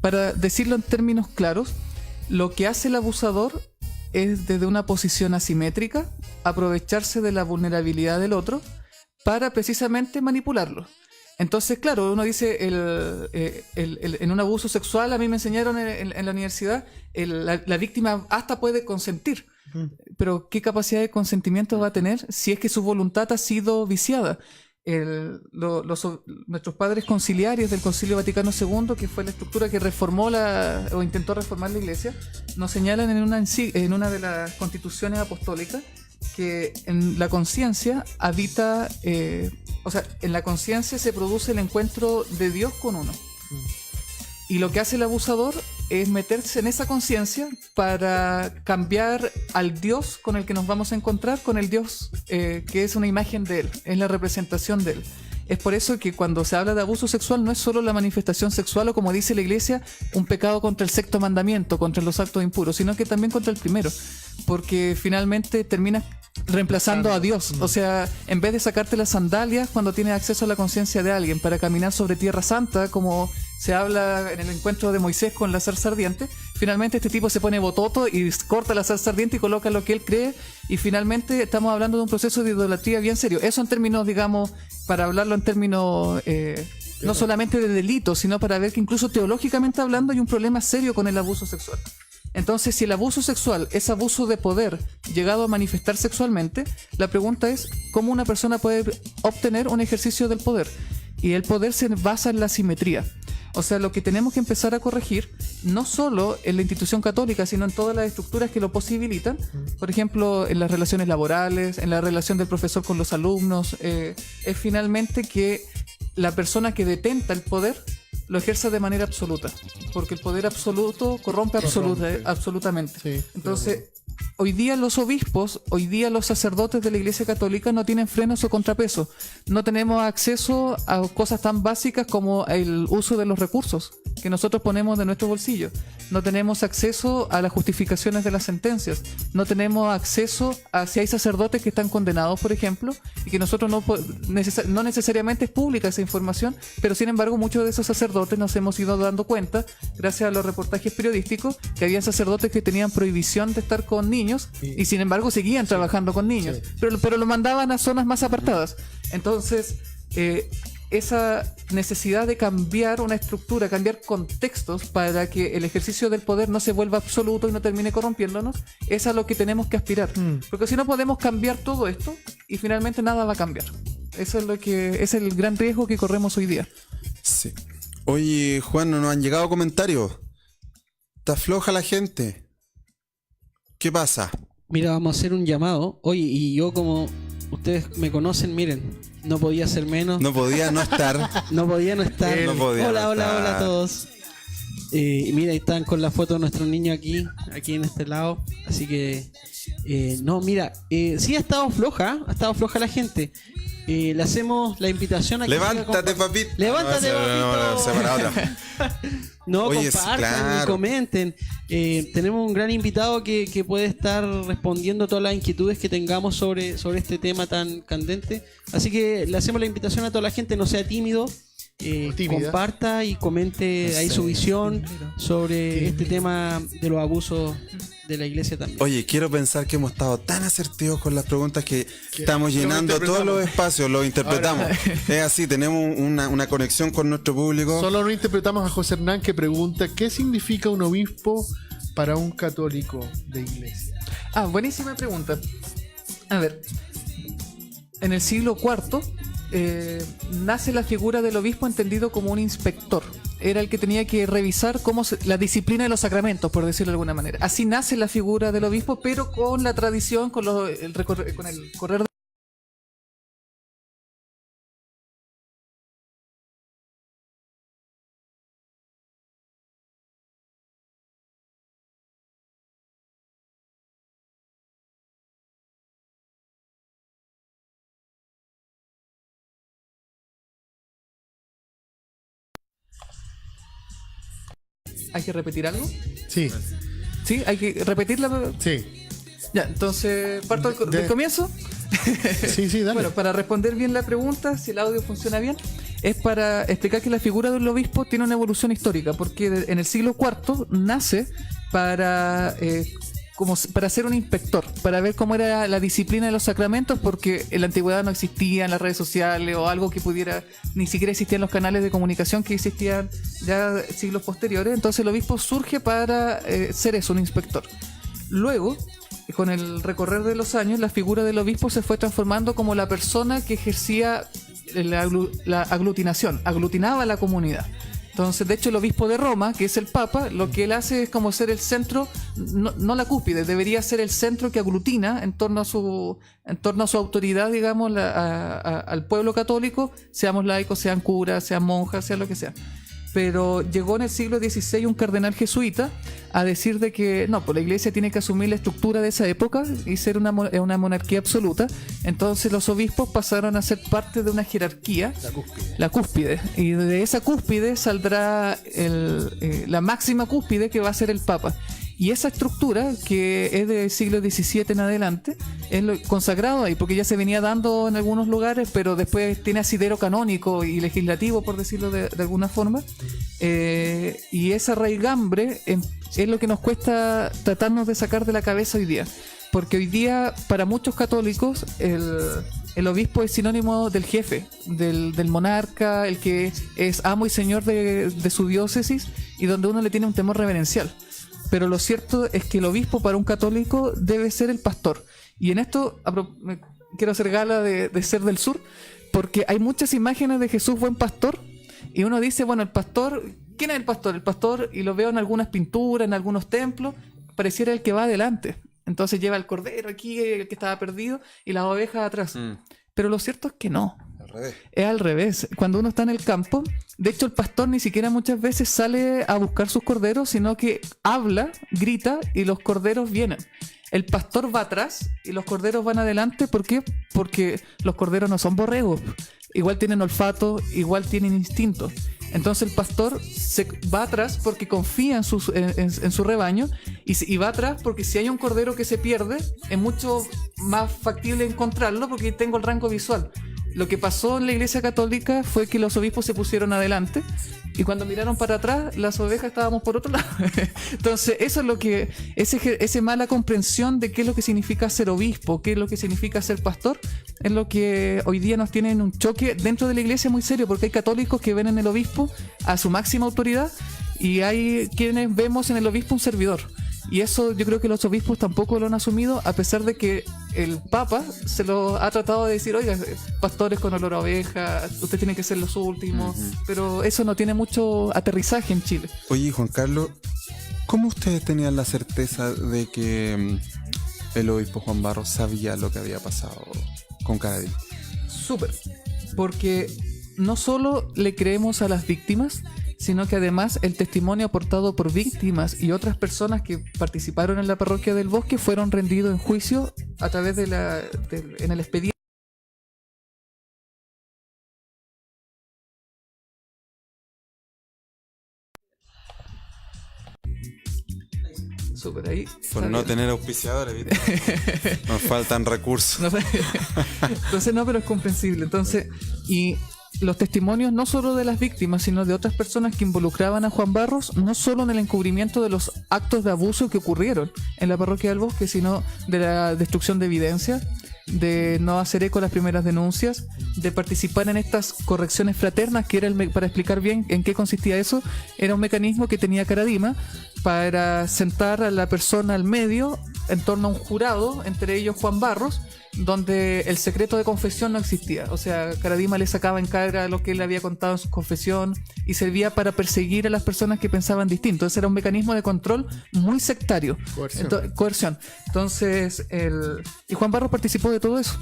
para decirlo en términos claros, lo que hace el abusador es, desde una posición asimétrica, aprovecharse de la vulnerabilidad del otro para precisamente manipularlo. Entonces, claro, uno dice, en un abuso sexual, a mí me enseñaron en la universidad, la víctima hasta puede consentir. Pero ¿qué capacidad de consentimiento va a tener si es que su voluntad ha sido viciada? Nuestros padres conciliarios del Concilio Vaticano II, que fue la estructura que reformó o intentó reformar la Iglesia, nos señalan en una de las constituciones apostólicas que en la conciencia habita, en la conciencia se produce el encuentro de Dios con uno. Y lo que hace el abusador es meterse en esa conciencia para cambiar al Dios con el que nos vamos a encontrar, con el Dios que es una imagen de Él, es la representación de Él. Es por eso que cuando se habla de abuso sexual no es solo la manifestación sexual o, como dice la Iglesia, un pecado contra el sexto mandamiento, contra los actos impuros, sino que también contra el primero, porque finalmente terminas reemplazando a Dios. O sea, en vez de sacarte las sandalias cuando tienes acceso a la conciencia de alguien para caminar sobre tierra santa, como se habla en el encuentro de Moisés con la zarza ardiente, finalmente este tipo se pone bototo y corta la zarza ardiente y coloca lo que él cree, y finalmente estamos hablando de un proceso de idolatría bien serio. Eso en términos, digamos, para hablarlo en términos no solamente de delito, sino para ver que incluso teológicamente hablando hay un problema serio con el abuso sexual. Entonces, si el abuso sexual es abuso de poder llegado a manifestar sexualmente, la pregunta es cómo una persona puede obtener un ejercicio del poder. Y el poder se basa en la simetría. O sea, lo que tenemos que empezar a corregir, no solo en la institución católica, sino en todas las estructuras que lo posibilitan. Por ejemplo, en las relaciones laborales, en la relación del profesor con los alumnos, es finalmente que la persona que detenta el poder lo ejerza de manera absoluta, porque el poder absoluto corrompe absolutamente. Sí, entonces, hoy día los obispos, hoy día los sacerdotes de la Iglesia Católica no tienen frenos o contrapesos. No tenemos acceso a cosas tan básicas como el uso de los recursos que nosotros ponemos de nuestro bolsillo. No tenemos acceso a las justificaciones de las sentencias. No tenemos acceso a si hay sacerdotes que están condenados, por ejemplo, y que nosotros no necesariamente es pública esa información, pero sin embargo muchos de esos sacerdotes nos hemos ido dando cuenta, gracias a los reportajes periodísticos, que había sacerdotes que tenían prohibición de estar con niños y sin embargo seguían trabajando con niños, pero lo mandaban a zonas más apartadas. Entonces, esa necesidad de cambiar una estructura, cambiar contextos para que el ejercicio del poder no se vuelva absoluto y no termine corrompiéndonos, es a lo que tenemos que aspirar. Porque si no podemos cambiar todo esto y finalmente nada va a cambiar. Eso es el gran riesgo que corremos hoy día. Sí. Oye, Juan, no nos han llegado comentarios. Está floja la gente. ¿Qué pasa? Mira, vamos a hacer un llamado. Oye, y yo, como ustedes me conocen, miren, no podía ser menos. No podía no estar. No podía no estar. Hola a todos. Y mira, ahí están con la foto de nuestro niño aquí en este lado. Así que, no, mira, sí ha estado floja la gente. Le hacemos la invitación a que levántate, papito. Levántate, papito. No, oye, compartan, claro, y comenten. Tenemos un gran invitado que puede estar respondiendo todas las inquietudes que tengamos sobre este tema tan candente. Así que le hacemos la invitación a toda la gente, no sea tímido. Comparta y comente ahí su visión sobre este tema de los abusos de la iglesia también. Oye, quiero pensar que hemos estado tan asertivos con las preguntas que estamos llenando todos los espacios, lo interpretamos. Ahora, es así, tenemos una conexión con nuestro público. Solo no interpretamos a José Hernán, que pregunta: ¿qué significa un obispo para un católico de iglesia? Ah, buenísima pregunta. A ver, en el siglo IV nace la figura del obispo entendido como un inspector. Era el que tenía que revisar la disciplina de los sacramentos, por decirlo de alguna manera. Así nace la figura del obispo, pero con la tradición, con el correr de... ¿Hay que repetir algo? Sí. ¿Sí? ¿Hay que repetirla? Sí. Ya, entonces, ¿parto del comienzo? Sí, dale. Bueno, para responder bien la pregunta, si el audio funciona bien, es para explicar que la figura del obispo tiene una evolución histórica, porque en el siglo IV nace para ser un inspector, para ver cómo era la disciplina de los sacramentos, porque en la antigüedad no existían las redes sociales o algo que pudiera, ni siquiera existían los canales de comunicación que existían ya siglos posteriores. Entonces el obispo surge para ser eso, un inspector. Luego, con el recorrer de los años, la figura del obispo se fue transformando como la persona que ejercía la aglutinación, aglutinaba a la comunidad. Entonces, de hecho, el obispo de Roma, que es el Papa, lo que él hace es como ser el centro, no la cúspide, debería ser el centro que aglutina en torno a su autoridad, digamos, al pueblo católico, seamos laicos, sean curas, sean monjas, sea lo que sea. Pero llegó en el siglo XVI un cardenal jesuita a decir de que no, pues la iglesia tiene que asumir la estructura de esa época y ser una monarquía absoluta. Entonces los obispos pasaron a ser parte de una jerarquía, la cúspide, y de esa cúspide saldrá la máxima cúspide, que va a ser el Papa. Y esa estructura, que es del siglo XVII en adelante, es lo consagrado ahí, porque ya se venía dando en algunos lugares, pero después tiene asidero canónico y legislativo, por decirlo de alguna forma. Y esa raigambre es lo que nos cuesta tratarnos de sacar de la cabeza hoy día. Porque hoy día, para muchos católicos, el obispo es sinónimo del jefe, del monarca, el que es amo y señor de su diócesis, y donde uno le tiene un temor reverencial. Pero lo cierto es que el obispo para un católico debe ser el pastor. Y en esto quiero hacer gala de ser del sur, porque hay muchas imágenes de Jesús buen pastor, y uno dice, bueno, el pastor, ¿quién es el pastor? El pastor, y lo veo en algunas pinturas, en algunos templos, pareciera el que va adelante. Entonces lleva el cordero aquí, el que estaba perdido, y las ovejas atrás. Pero lo cierto es que no. Es al revés. Cuando uno está en el campo, de hecho el pastor ni siquiera muchas veces sale a buscar sus corderos, sino que habla, grita, y los corderos vienen. El pastor va atrás y los corderos van adelante. ¿Por qué? Porque los corderos no son borregos. Igual tienen olfato, igual tienen instinto. Entonces el pastor se va atrás porque confía en su rebaño, y va atrás porque si hay un cordero que se pierde, es mucho más factible encontrarlo porque tengo el rango visual. Lo que pasó en la Iglesia Católica fue que los obispos se pusieron adelante, y cuando miraron para atrás, las ovejas estábamos por otro lado. Entonces, eso es lo que, esa mala comprensión de qué es lo que significa ser obispo, qué es lo que significa ser pastor, es lo que hoy día nos tiene en un choque dentro de la iglesia muy serio, porque hay católicos que ven en el obispo a su máxima autoridad, y hay quienes vemos en el obispo un servidor. Y eso yo creo que los obispos tampoco lo han asumido, a pesar de que el Papa se lo ha tratado de decir, oiga, pastores con olor a oveja, ustedes tienen que ser los últimos, pero eso no tiene mucho aterrizaje en Chile. Oye, Juan Carlos, ¿cómo ustedes tenían la certeza de que el obispo Juan Barros sabía lo que había pasado con Caradín? Súper, porque no solo le creemos a las víctimas, sino que además el testimonio aportado por víctimas y otras personas que participaron en la parroquia del Bosque fueron rendidos en juicio a través en el expediente. Super, ahí por no tener auspiciadores, ¿viste? Nos faltan recursos. Entonces no, pero es comprensible. Entonces, y los testimonios no solo de las víctimas, sino de otras personas que involucraban a Juan Barros, no solo en el encubrimiento de los actos de abuso que ocurrieron en la parroquia del Bosque, sino de la destrucción de evidencia, de no hacer eco a las primeras denuncias, de participar en estas correcciones fraternas, que era para explicar bien en qué consistía eso. Era un mecanismo que tenía Caradima para sentar a la persona al medio en torno a un jurado, entre ellos Juan Barros, donde el secreto de confesión no existía. O sea, Caradima le sacaba en cara lo que él había contado en su confesión y servía para perseguir a las personas que pensaban distinto. Ese era un mecanismo de control muy sectario. Coerción. Entonces, y Juan Barros participó de todo eso.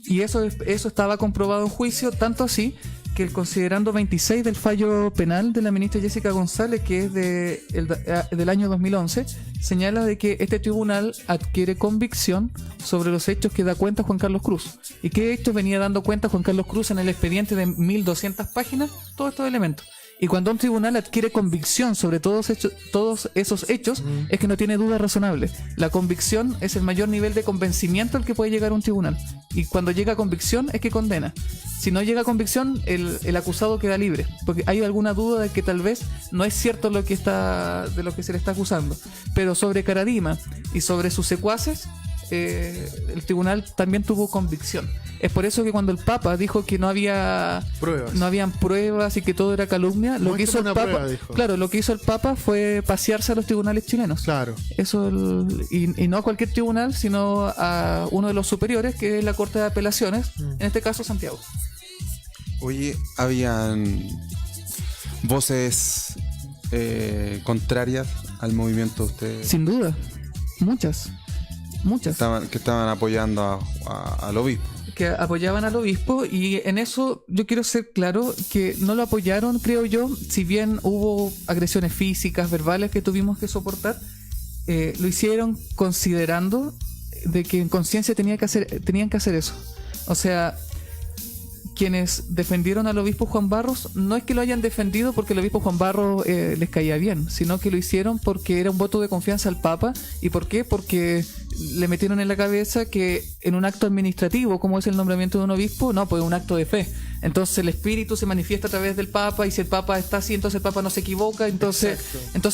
Y eso estaba comprobado en juicio, tanto así que el considerando 26 del fallo penal de la ministra Jessica González, que es del año 2011, señala de que este tribunal adquiere convicción sobre los hechos que da cuenta Juan Carlos Cruz. ¿Y qué hechos venía dando cuenta Juan Carlos Cruz en el expediente de 1200 páginas? Todos estos elementos. Y cuando un tribunal adquiere convicción sobre todos esos hechos, es que no tiene duda razonable. La convicción es el mayor nivel de convencimiento al que puede llegar un tribunal. Y cuando llega a convicción es que condena. Si no llega a convicción, el acusado queda libre. Porque hay alguna duda de que tal vez no es cierto de lo que se le está acusando. Pero sobre Caradima y sobre sus secuaces, el tribunal también tuvo convicción. Es por eso que cuando el Papa dijo que no habían pruebas y que todo era calumnia, lo que hizo el Papa fue pasearse a los tribunales chilenos. Claro. Y no a cualquier tribunal, sino a uno de los superiores, que es la Corte de Apelaciones, en este caso Santiago. Oye, habían voces contrarias al movimiento de ustedes. Sin duda, muchas. Que estaban apoyando al obispo. Que apoyaban al obispo, y en eso yo quiero ser claro que no lo apoyaron, creo yo, si bien hubo agresiones físicas, verbales que tuvimos que soportar, lo hicieron considerando de que en conciencia tenían que hacer eso. O sea, quienes defendieron al obispo Juan Barros no es que lo hayan defendido porque el obispo Juan Barros les caía bien, sino que lo hicieron porque era un voto de confianza al Papa. ¿Y por qué? Porque le metieron en la cabeza que en un acto administrativo, como es el nombramiento de un obispo, no, pues un acto de fe. Entonces el espíritu se manifiesta a través del Papa, y si el Papa está así, entonces el Papa no se equivoca. Entonces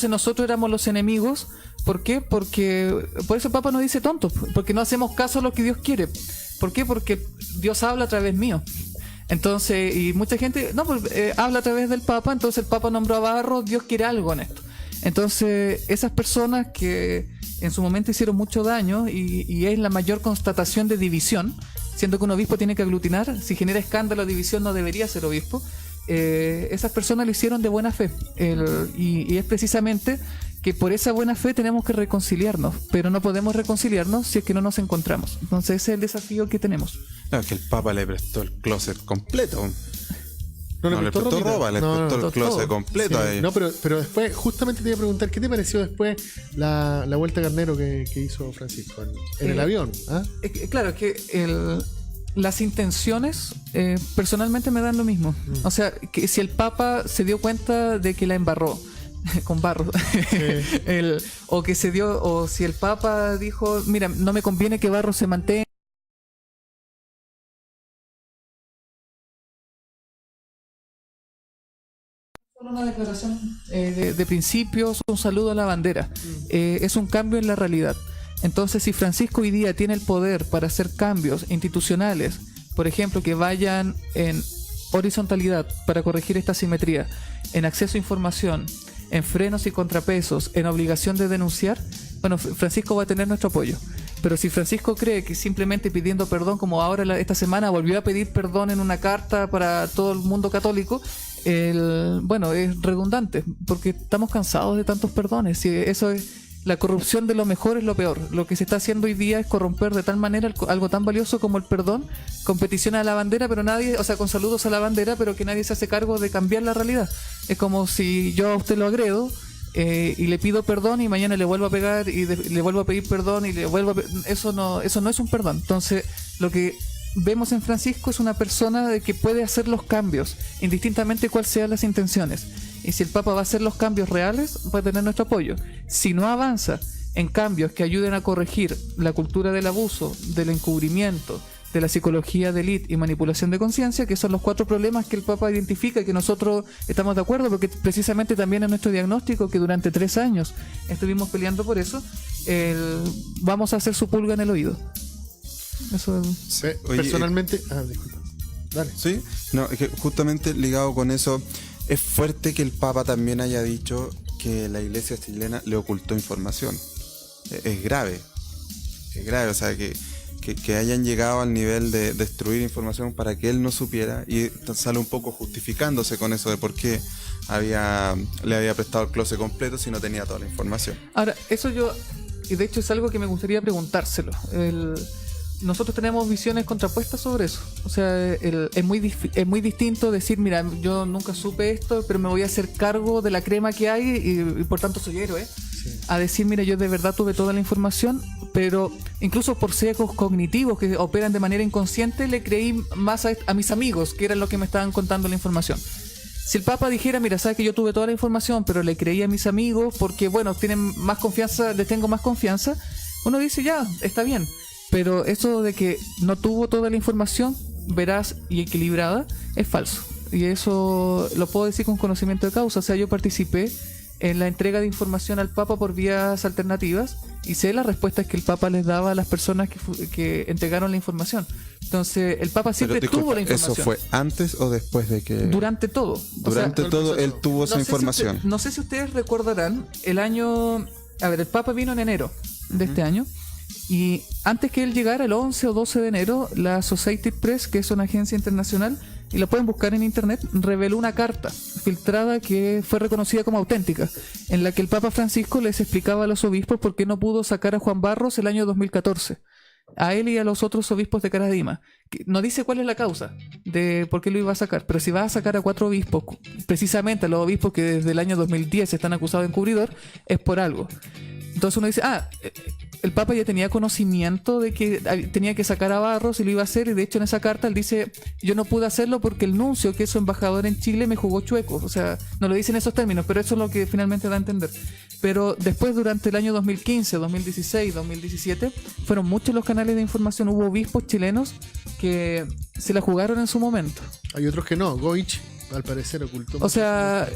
nosotros éramos los enemigos. ¿Por qué? Porque por eso el Papa nos dice tontos, porque no hacemos caso a lo que Dios quiere. ¿Por qué? Porque Dios habla a través mío. Entonces, y mucha gente habla a través del Papa, entonces el Papa nombró a Barros, Dios quiere algo en esto. Entonces, esas personas que en su momento hicieron mucho daño, y es la mayor constatación de división, siendo que un obispo tiene que aglutinar, si genera escándalo o división no debería ser obispo, esas personas lo hicieron de buena fe, y es precisamente que por esa buena fe tenemos que reconciliarnos, pero no podemos reconciliarnos si es que no nos encontramos. Entonces ese es el desafío que tenemos. No, es que el Papa le prestó el closet completo. No le prestó ropa, le prestó el closet completo. Sí. No, pero después, justamente te iba a preguntar, ¿qué te pareció después la vuelta carnero que hizo Francisco en el avión? ¿Ah? Claro, es que las intenciones personalmente me dan lo mismo. O sea, que si el Papa se dio cuenta de que la embarró con Barros, o que se dio, o si el Papa dijo, mira, no me conviene que Barros se mantenga, una declaración de principios, un saludo a la bandera, es un cambio en la realidad. Entonces, si Francisco hoy día tiene el poder para hacer cambios institucionales, por ejemplo, que vayan en horizontalidad para corregir esta asimetría, en acceso a información, en frenos y contrapesos, en obligación de denunciar, bueno, Francisco va a tener nuestro apoyo. Pero si Francisco cree que simplemente pidiendo perdón, como ahora esta semana volvió a pedir perdón en una carta para todo el mundo católico, bueno, es redundante, porque estamos cansados de tantos perdones. Y eso es, la corrupción de lo mejor es lo peor. Lo que se está haciendo hoy día es corromper de tal manera algo tan valioso como el perdón, con petición a la bandera, pero nadie, o sea, con saludos a la bandera, pero que nadie se hace cargo de cambiar la realidad. Es como si yo a usted lo agredo, y le pido perdón, y mañana le vuelvo a pegar y le vuelvo a pedir perdón y le vuelvo a eso no es un perdón. Entonces, lo que vemos en Francisco es una persona de que puede hacer los cambios, indistintamente cuáles sean las intenciones. Y si el Papa va a hacer los cambios reales, va a tener nuestro apoyo. Si no avanza en cambios que ayuden a corregir la cultura del abuso, del encubrimiento, de la psicología de élite y manipulación de conciencia, que son los 4 problemas que el Papa identifica y que nosotros estamos de acuerdo, porque precisamente también en nuestro diagnóstico, que durante 3 años estuvimos peleando por eso, vamos a hacer su pulga en el oído. Eso personalmente... disculpa. Dale. Sí, no, es que justamente ligado con eso, es fuerte que el Papa también haya dicho que la iglesia chilena le ocultó información. Es grave, o sea, que hayan llegado al nivel de destruir información para que él no supiera, y sale un poco justificándose con eso de por qué le había prestado el closet completo si no tenía toda la información. Ahora, eso y de hecho es algo que me gustaría preguntárselo. Nosotros tenemos visiones contrapuestas sobre eso. O sea, es muy distinto decir, mira, yo nunca supe esto, pero me voy a hacer cargo de la crema que hay y por tanto soy héroe. Sí. A decir, mira, yo de verdad tuve toda la información, pero incluso por sesgos cognitivos que operan de manera inconsciente, le creí más a mis amigos, que eran los que me estaban contando la información. Si el Papa dijera, mira, sabes que yo tuve toda la información, pero le creí a mis amigos porque, bueno, tienen más confianza, les tengo más confianza, uno dice, ya, está bien. Pero eso de que no tuvo toda la información veraz y equilibrada es falso. Y eso lo puedo decir con conocimiento de causa. O sea, yo participé en la entrega de información al Papa por vías alternativas y sé las respuestas que el Papa les daba a las personas que entregaron la información. Entonces, el Papa siempre tuvo la información. ¿Eso fue antes o después de que...? Durante todo. Durante todo él tuvo esa información. No sé si ustedes recordarán el año... A ver, el Papa vino en enero de este año. Y antes que él llegara, el 11 o 12 de enero, la Associated Press, que es una agencia internacional, y la pueden buscar en internet, reveló una carta filtrada que fue reconocida como auténtica, en la que el Papa Francisco les explicaba a los obispos por qué no pudo sacar a Juan Barros el año 2014, a él y a los otros obispos de Caradima. No dice cuál es la causa de por qué lo iba a sacar, pero si va a sacar a 4 obispos, precisamente a los obispos que desde el año 2010 están acusados de encubridor, es por algo. Entonces uno dice, el Papa ya tenía conocimiento de que tenía que sacar a Barros y lo iba a hacer, y de hecho en esa carta él dice, yo no pude hacerlo porque el nuncio, que es su embajador en Chile, me jugó chueco. O sea, no lo dice en esos términos, pero eso es lo que finalmente da a entender. Pero después, durante el año 2015, 2016, 2017, fueron muchos los canales de información. Hubo obispos chilenos que se la jugaron en su momento. Hay otros que no. Goich, al parecer, ocultó. O sea,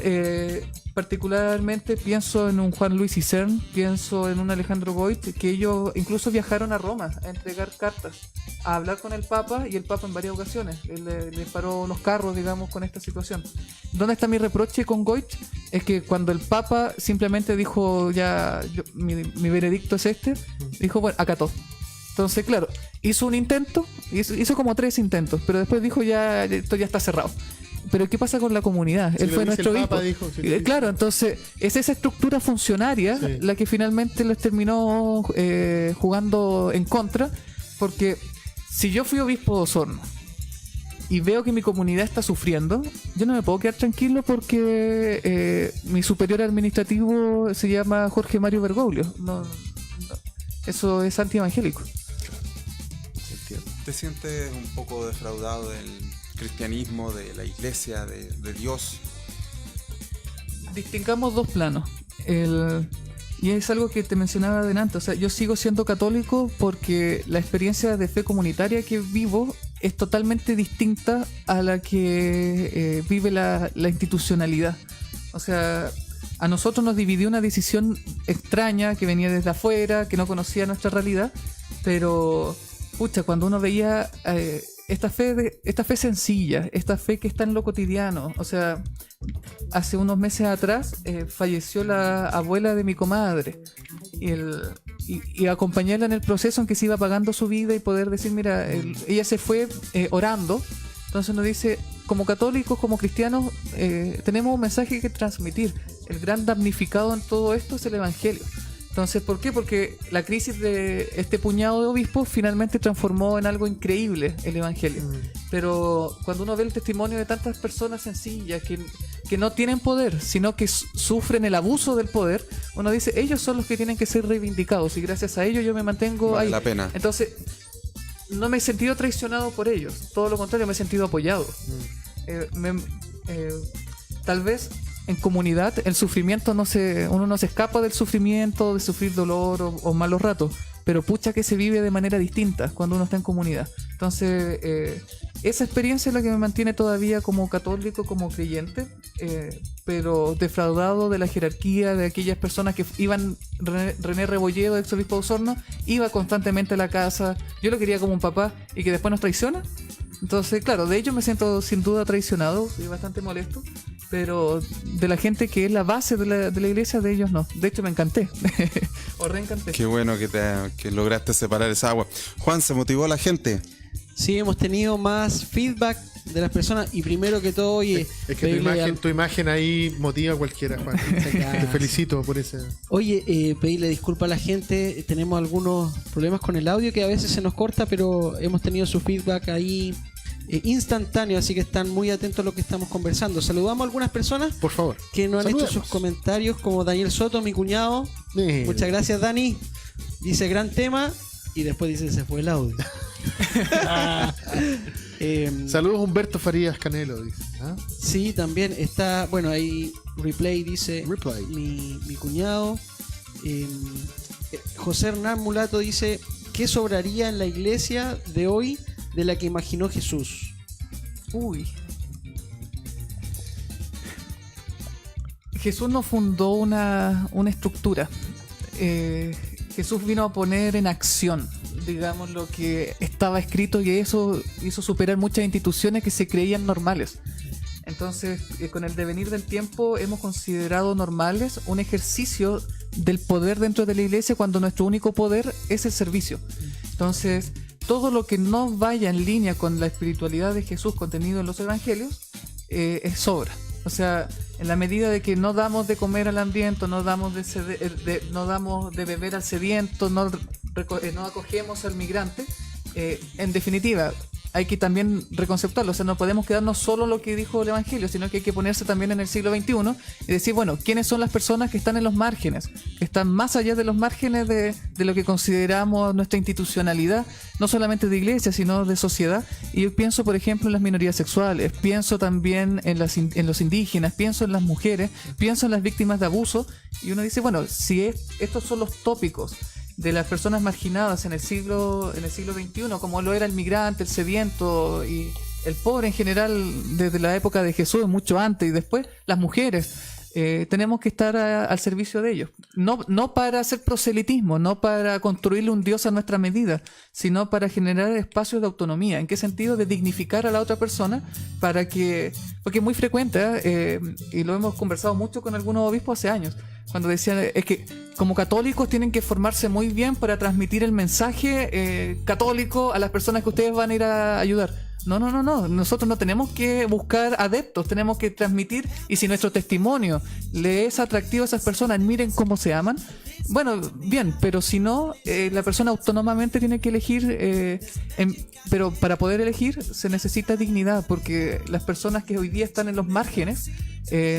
particularmente pienso en un Juan Luis Isern, pienso en un Alejandro Goich, que ellos incluso viajaron a Roma a entregar cartas, a hablar con el Papa, y el Papa en varias ocasiones le paró los carros, digamos, con esta situación. ¿Dónde está mi reproche con Goich? Es que cuando el Papa simplemente dijo, mi veredicto es este, dijo, bueno, acató. Entonces, claro, hizo un intento, hizo como 3 intentos, pero después dijo, esto ya está cerrado. Pero ¿qué pasa con la comunidad? Él fue nuestro obispo. Claro, entonces es esa estructura funcionaria la que finalmente les terminó jugando en contra, porque si yo fui obispo de Osorno y veo que mi comunidad está sufriendo, yo no me puedo quedar tranquilo porque mi superior administrativo se llama Jorge Mario Bergoglio. No, eso es antievangélico. ¿Te sientes un poco defraudado del cristianismo, de la iglesia, de Dios? Distingamos 2 planos. Y es algo que te mencionaba adelante. O sea, yo sigo siendo católico porque la experiencia de fe comunitaria que vivo es totalmente distinta a la que vive la institucionalidad. O sea, a nosotros nos dividió una decisión extraña que venía desde afuera, que no conocía nuestra realidad, pero pucha, cuando uno veía esta fe sencilla, esta fe que está en lo cotidiano. O sea, hace unos meses atrás falleció la abuela de mi comadre, y acompañarla en el proceso en que se iba pagando su vida y poder decir, mira, ella se fue orando. Entonces nos dice, como católicos, como cristianos, tenemos un mensaje que transmitir. El gran damnificado en todo esto es el evangelio. Entonces, ¿por qué? Porque la crisis de este puñado de obispos finalmente transformó en algo increíble el evangelio. Pero cuando uno ve el testimonio de tantas personas sencillas que no tienen poder, sino que sufren el abuso del poder, uno dice, ellos son los que tienen que ser reivindicados, y gracias a ellos yo me mantengo ahí. Vale la pena. Entonces, no me he sentido traicionado por ellos, todo lo contrario, me he sentido apoyado. Tal vez en comunidad el sufrimiento uno no se escapa del sufrimiento, de sufrir dolor o malos ratos, pero pucha que se vive de manera distinta cuando uno está en comunidad. Entonces, esa experiencia es la que me mantiene todavía como católico, como creyente, pero defraudado de la jerarquía de aquellas personas que iban. René Rebolledo, ex obispo de Osorno, iba constantemente a la casa. Yo lo quería como un papá y que después nos traiciona. Entonces, claro, de ellos me siento sin duda traicionado, soy bastante molesto, pero de la gente que es la base de la iglesia, de ellos no. De hecho, me encanté, o reencanté. Qué bueno que lograste separar esa agua. Juan, ¿se motivó la gente? Sí, hemos tenido más feedback de las personas y primero que todo, oye, es que tu imagen ahí motiva a cualquiera, Juan. Te felicito por ese. Oye, pedirle disculpas a la gente, tenemos algunos problemas con el audio que a veces se nos corta, pero hemos tenido su feedback ahí instantáneo, así que están muy atentos a lo que estamos conversando. Saludamos a algunas personas, por favor, que nos han hecho sus comentarios, como Daniel Soto, mi cuñado. Muchas gracias, Dani. Dice, gran tema, y después dice, se fue el audio. Saludos Humberto Farías Canelo, dice. ¿Ah? Sí, también está, bueno, ahí Replay dice mi cuñado. José Hernán Mulato dice, ¿qué sobraría en la iglesia de hoy de la que imaginó Jesús? Uy. Jesús no fundó una estructura. Jesús vino a poner en acción, digamos, lo que estaba escrito, y eso hizo superar muchas instituciones que se creían normales. Entonces, con el devenir del tiempo hemos considerado normales un ejercicio del poder dentro de la iglesia cuando nuestro único poder es el servicio. Entonces, todo lo que no vaya en línea con la espiritualidad de Jesús contenido en los evangelios es sobra. O sea, en la medida de que no damos de comer al hambriento, no damos de beber al sediento, no acogemos al migrante, en definitiva, hay que también reconceptuarlo. O sea, no podemos quedarnos solo en lo que dijo el Evangelio, sino que hay que ponerse también en el siglo XXI y decir, bueno, ¿quiénes son las personas que están en los márgenes? Que están más allá de los márgenes de lo que consideramos nuestra institucionalidad, no solamente de iglesia, sino de sociedad. Y yo pienso, por ejemplo, en las minorías sexuales, pienso también en los indígenas, pienso en las mujeres, pienso en las víctimas de abuso. Y uno dice, bueno, si estos son los tópicos de las personas marginadas en el siglo XXI, como lo era el migrante, el sediento y el pobre en general desde la época de Jesús, mucho antes y después, las mujeres, tenemos que estar al servicio de ellos. No para hacer proselitismo, no para construirle un Dios a nuestra medida, sino para generar espacios de autonomía. ¿En qué sentido? De dignificar a la otra persona, porque es muy frecuente, y lo hemos conversado mucho con algunos obispos hace años, cuando decían, es que como católicos tienen que formarse muy bien para transmitir el mensaje católico a las personas que ustedes van a ir a ayudar. No. Nosotros no tenemos que buscar adeptos, tenemos que transmitir, y si nuestro testimonio le es atractivo a esas personas, miren cómo se aman, bueno, bien, pero si no, la persona autónomamente tiene que elegir, pero para poder elegir se necesita dignidad, porque las personas que hoy día están en los márgenes,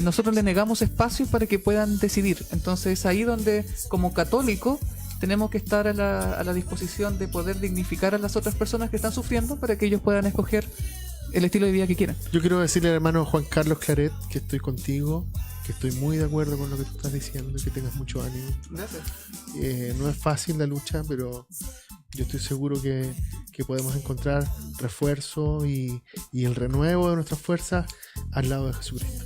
nosotros les negamos espacios para que puedan decidir. Entonces es ahí donde, como católico, tenemos que estar a la disposición de poder dignificar a las otras personas que están sufriendo para que ellos puedan escoger el estilo de vida que quieran. Yo quiero decirle al hermano Juan Carlos Claret que estoy contigo, que estoy muy de acuerdo con lo que tú estás diciendo y que tengas mucho ánimo. Gracias. No es fácil la lucha, pero yo estoy seguro que podemos encontrar refuerzo y el renuevo de nuestras fuerzas al lado de Jesucristo.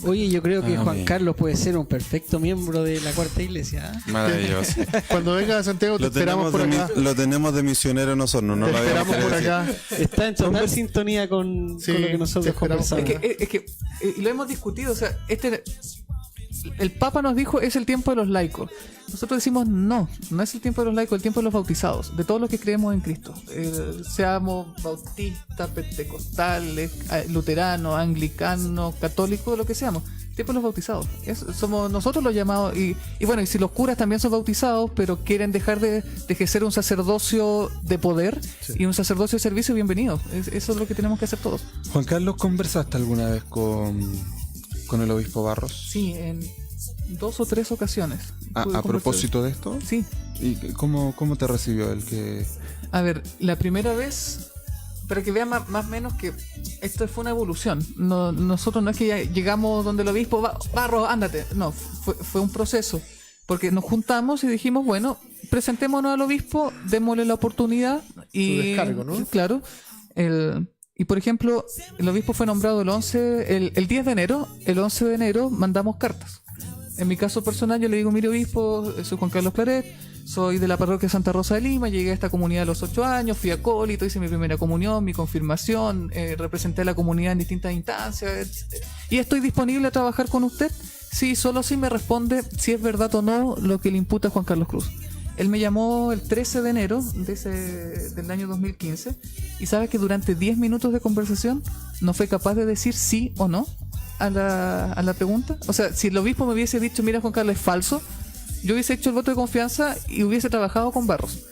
Oye, yo creo que Juan Carlos puede ser un perfecto miembro de la Cuarta Iglesia, ¿eh? Maravilloso. Cuando venga a Santiago te esperamos por acá. Lo tenemos de misionero nosotros, no te lo esperamos por decir. acá. Está en total sintonía con lo que nosotros conversamos. Es que lo hemos discutido, o sea, el Papa nos dijo es el tiempo de los laicos. Nosotros decimos no es el tiempo de los laicos, el tiempo de los bautizados, de todos los que creemos en Cristo. Seamos bautistas, pentecostales, luteranos, anglicanos, católicos, lo que seamos. El tiempo de los bautizados. Somos nosotros los llamados. Y bueno, y si los curas también son bautizados, pero quieren dejar de ejercer un sacerdocio de poder y un sacerdocio de servicio, bienvenido. Eso es lo que tenemos que hacer todos. Juan Carlos, ¿conversaste alguna vez con el obispo Barros? Sí, en 2 o 3 ocasiones. ¿A propósito de esto? Sí. ¿Y cómo te recibió el que...? A ver, la primera vez, para que vean más o menos que esto fue una evolución. Nosotros no es que ya llegamos donde el obispo, Barros, ándate. No, fue un proceso. Porque nos juntamos y dijimos, bueno, presentémonos al obispo, démosle la oportunidad y... Su descargo, ¿no? Claro. Y por ejemplo, el obispo fue nombrado el 10 de enero, el 11 de enero mandamos cartas. En mi caso personal yo le digo, mire obispo, soy Juan Carlos Claret, soy de la parroquia Santa Rosa de Lima, llegué a esta comunidad a los 8 años, fui acólito, hice mi primera comunión, mi confirmación, representé a la comunidad en distintas instancias y estoy disponible a trabajar con usted. Sí, solo si me responde si es verdad o no lo que le imputa a Juan Carlos Cruz. Él me llamó el 13 de enero del año 2015 y sabe que durante 10 minutos de conversación no fue capaz de decir sí o no a la pregunta. O sea, si el obispo me hubiese dicho, mira Juan Carlos, es falso, yo hubiese hecho el voto de confianza y hubiese trabajado con Barros.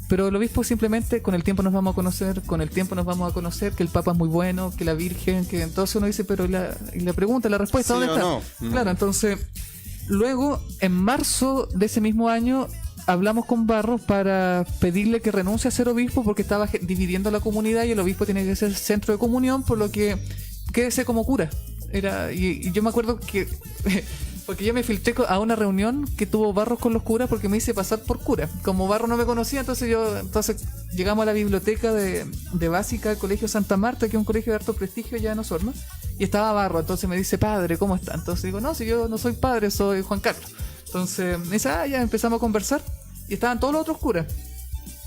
Pero el obispo simplemente, con el tiempo nos vamos a conocer, que el Papa es muy bueno, que la Virgen, que entonces uno dice, pero la pregunta, la respuesta, ¿sí ¿dónde está? no? Claro, entonces, luego, en marzo de ese mismo año, hablamos con Barros para pedirle que renuncie a ser obispo porque estaba dividiendo la comunidad y el obispo tiene que ser centro de comunión, por lo que quédese como cura. Y yo me acuerdo que... Porque yo me filtré a una reunión que tuvo Barros con los curas porque me hice pasar por cura. Como Barros no me conocía, entonces llegamos a la biblioteca de básica del Colegio Santa Marta, que es un colegio de harto prestigio ya en Osorno, y estaba Barros, entonces me dice, padre, ¿cómo está? Entonces digo, no, si yo no soy padre, soy Juan Carlos. Entonces me dice, ya empezamos a conversar, y estaban todos los otros curas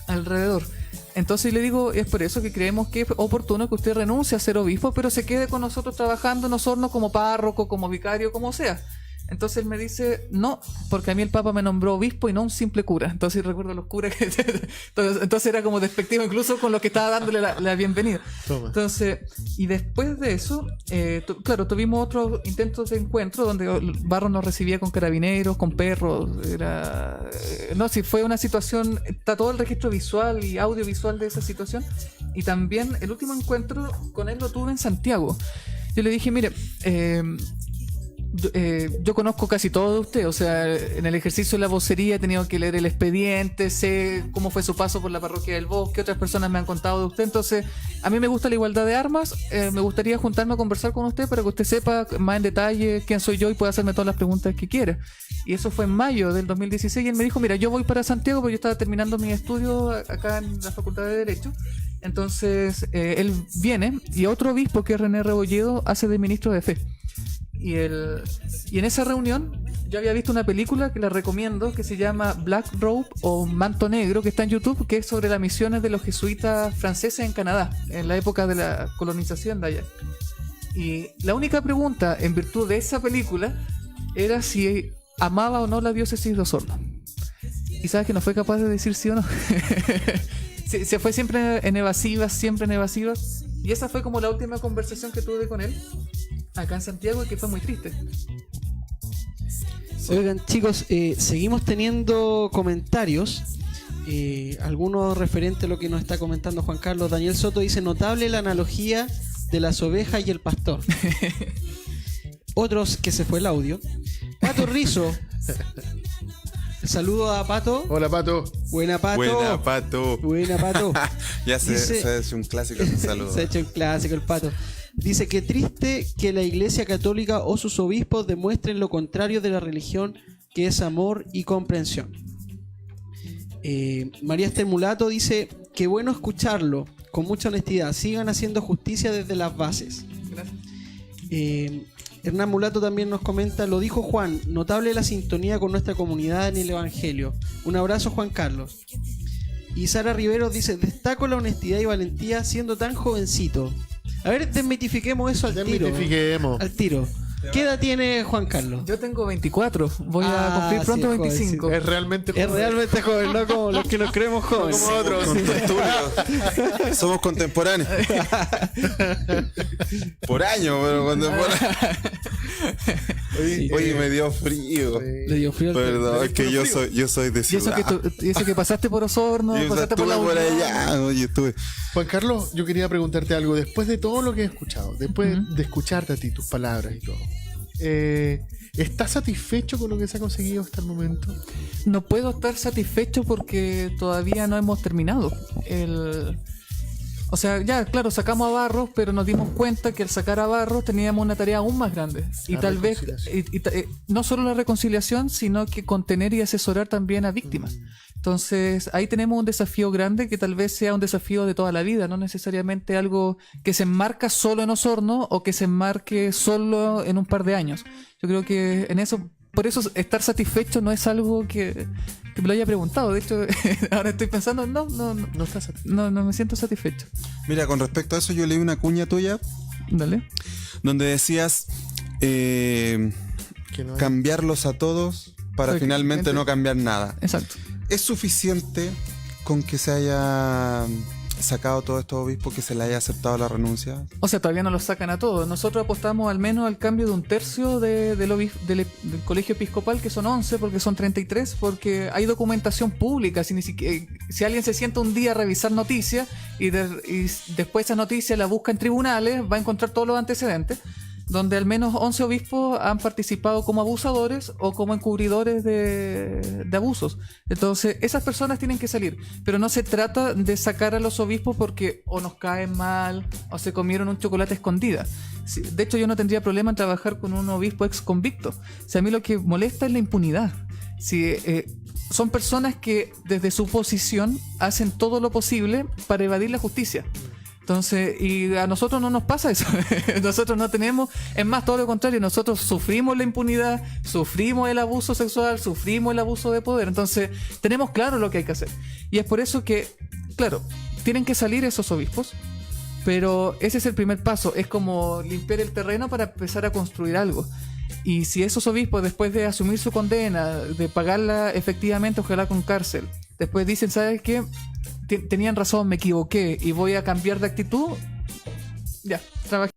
alrededor. Entonces le digo, es por eso que creemos que es oportuno que usted renuncie a ser obispo, pero se quede con nosotros trabajando en Osorno como párroco, como vicario, como sea. Entonces él me dice, no, porque a mí el Papa me nombró obispo y no un simple cura. Entonces recuerdo a los curas que... entonces era como despectivo incluso con los que estaba dándole la bienvenida. Toma. Entonces, y después de eso, claro, tuvimos otros intentos de encuentro donde Barros nos recibía con carabineros, con perros. Fue una situación, está todo el registro visual y audiovisual de esa situación. Y también el último encuentro con él lo tuve en Santiago. Yo le dije, mire... yo conozco casi todo de usted, o sea, en el ejercicio de la vocería he tenido que leer el expediente, sé cómo fue su paso por la parroquia del Bosque, otras personas me han contado de usted, entonces a mí me gusta la igualdad de armas, me gustaría juntarme a conversar con usted para que usted sepa más en detalle quién soy yo y pueda hacerme todas las preguntas que quiera. Y eso fue en mayo del 2016 y él me dijo, mira, yo voy para Santiago porque yo estaba terminando mi estudio acá en la Facultad de Derecho. Entonces él viene y otro obispo que es René Rebolledo hace de ministro de Fe. Y en esa reunión yo había visto una película que la recomiendo que se llama Black Robe o Manto Negro, que está en YouTube, que es sobre las misiones de los jesuitas franceses en Canadá en la época de la colonización de allá. Y la única pregunta en virtud de esa película era si amaba o no la diócesis de Osorno. Y sabes que no fue capaz de decir sí o no. Se fue siempre en evasivas. Y esa fue como la última conversación que tuve con él acá en Santiago y que fue muy triste. Oigan, chicos, seguimos teniendo comentarios. Algunos referentes a lo que nos está comentando Juan Carlos. Daniel Soto dice, notable la analogía de las ovejas y el pastor. Otros, que se fue el audio. Pato Rizo. Saludo a Pato. Hola, Pato. Buena, Pato. Buena, Pato. Buena, Pato. Ya se ha hecho un clásico ese saludo. Se ha hecho un clásico el Pato. Dice que triste que la Iglesia Católica o sus obispos demuestren lo contrario de la religión, que es amor y comprensión. María Esther Mulato dice que bueno escucharlo, con mucha honestidad. Sigan haciendo justicia desde las bases. Gracias. Hernán Mulato también nos comenta, lo dijo Juan, notable la sintonía con nuestra comunidad en el Evangelio. Un abrazo, Juan Carlos. Y Sara Riveros dice, destaco la honestidad y valentía siendo tan jovencito. A ver, desmitifiquemos eso al tiro. ¿Qué edad tiene Juan Carlos? Yo tengo 24. Voy a cumplir pronto 25. Joven, sí. Es realmente joven. Es realmente joven, no como los que nos creemos jóvenes. No como otros. Somos contemporáneos. Por año, pero contemporáneos. Oye, me dio frío. Le dio frío. Perdón, es que yo soy de ciudad. Y eso que pasaste por Osorno, pasaste por la por allá. Oye, estuve. Juan Carlos, yo quería preguntarte algo. Después de todo lo que he escuchado, después de escucharte a ti, tus palabras y todo, ¿estás satisfecho con lo que se ha conseguido hasta el momento? No puedo estar satisfecho porque todavía no hemos terminado. O sea, ya, claro, sacamos a Barros, pero nos dimos cuenta que al sacar a Barros teníamos una tarea aún más grande. Y tal vez, no solo la reconciliación, sino que contener y asesorar también a víctimas. Entonces, ahí tenemos un desafío grande que tal vez sea un desafío de toda la vida, no necesariamente algo que se enmarca solo en Osorno o que se enmarque solo en un par de años. Yo creo que en eso, por eso estar satisfecho no es algo que me lo haya preguntado. De hecho, ahora estoy pensando, no me siento satisfecho. Mira, con respecto a eso, yo leí una cuña tuya. Dale. Donde decías cambiarlos a todos para finalmente no cambiar nada. Exacto. ¿Es suficiente con que se haya sacado todos estos obispos, que se le haya aceptado la renuncia? O sea, todavía no los sacan a todos. Nosotros apostamos al menos al cambio de un tercio del colegio episcopal, que son 11, porque son 33, porque hay documentación pública. Si alguien se sienta un día a revisar noticias y después esa noticia la busca en tribunales, va a encontrar todos los antecedentes, donde al menos 11 obispos han participado como abusadores o como encubridores de abusos. Entonces, esas personas tienen que salir. Pero no se trata de sacar a los obispos porque o nos caen mal o se comieron un chocolate a escondida. De hecho, yo no tendría problema en trabajar con un obispo ex convicto. O sea, a mí lo que molesta es la impunidad. Son personas que desde su posición hacen todo lo posible para evadir la justicia. Entonces, y a nosotros no nos pasa eso. Nosotros no tenemos, es más, todo lo contrario, nosotros sufrimos la impunidad, sufrimos el abuso sexual, sufrimos el abuso de poder. Entonces, tenemos claro lo que hay que hacer. Y es por eso que, claro, tienen que salir esos obispos, pero ese es el primer paso. Es como limpiar el terreno para empezar a construir algo. Y si esos obispos, después de asumir su condena, de pagarla efectivamente, ojalá con cárcel, después dicen, ¿sabes qué? Tenían razón, me equivoqué y voy a cambiar de actitud, ya, trabajé.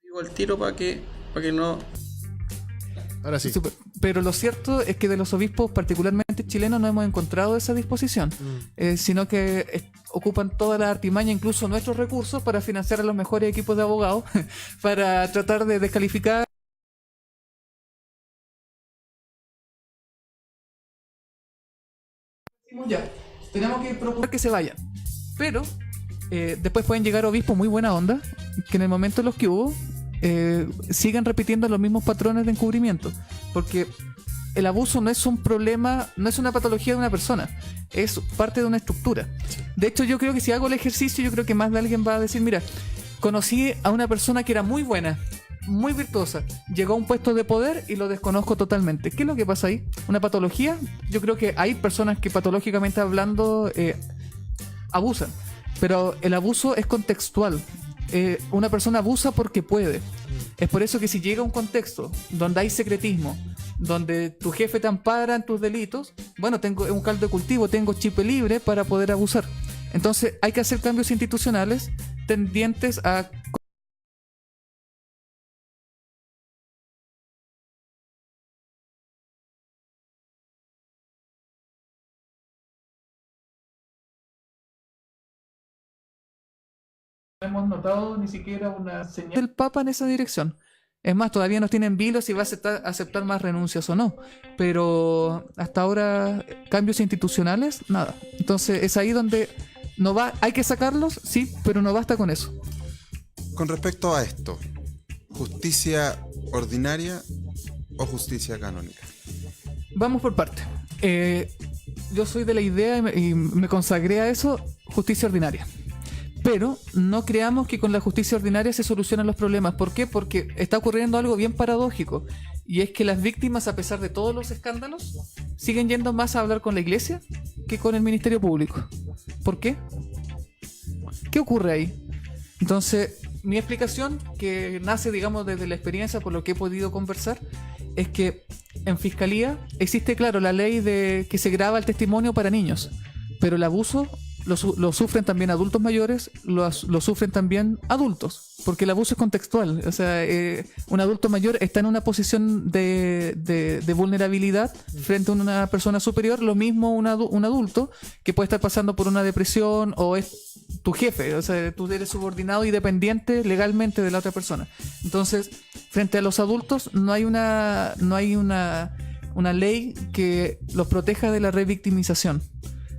Digo el tiro para que no... Ahora sí. Pero lo cierto es que de los obispos, particularmente chilenos, no hemos encontrado esa disposición, sino que ocupan toda la artimaña, incluso nuestros recursos, para financiar a los mejores equipos de abogados, para tratar de descalificar. Ya, tenemos que procurar que se vayan, pero después pueden llegar obispos muy buena onda, que en el momento en los que hubo sigan repitiendo los mismos patrones de encubrimiento, porque el abuso no es un problema, no es una patología de una persona, es parte de una estructura. De hecho, yo creo que si hago el ejercicio, yo creo que más de alguien va a decir, mira, conocí a una persona que era muy buena, muy virtuosa, llegó a un puesto de poder y lo desconozco totalmente. ¿Qué es lo que pasa ahí? ¿Una patología? Yo creo que hay personas que patológicamente hablando abusan, pero el abuso es contextual. Una persona abusa porque puede. Es por eso que si llega a un contexto donde hay secretismo, donde tu jefe te ampara en tus delitos, bueno, tengo un caldo de cultivo, tengo chip libre para poder abusar. Entonces hay que hacer cambios institucionales tendientes a hemos notado ni siquiera una señal del Papa en esa dirección. Es más, todavía nos tienen vilo si va a aceptar más renuncias o no. Pero hasta ahora, cambios institucionales, nada. Entonces es ahí donde hay que sacarlos, sí, pero no basta con eso. Con respecto a esto, ¿justicia ordinaria o justicia canónica? Vamos por parte. Yo soy de la idea y me consagré a eso, justicia ordinaria. Pero no creamos que con la justicia ordinaria se solucionan los problemas. ¿Por qué? Porque está ocurriendo algo bien paradójico. Y es que las víctimas, a pesar de todos los escándalos, siguen yendo más a hablar con la iglesia que con el Ministerio Público. ¿Por qué? ¿Qué ocurre ahí? Entonces, mi explicación, que nace, digamos, desde la experiencia, por lo que he podido conversar, es que en Fiscalía existe, claro, la ley de que se graba el testimonio para niños. Pero el abuso lo sufren también adultos mayores, lo sufren también adultos, porque el abuso es contextual. O sea, un adulto mayor está en una posición de vulnerabilidad frente a una persona superior, lo mismo un adulto que puede estar pasando por una depresión o es tu jefe, o sea, tú eres subordinado y dependiente legalmente de la otra persona. Entonces, frente a los adultos no hay una ley que los proteja de la revictimización.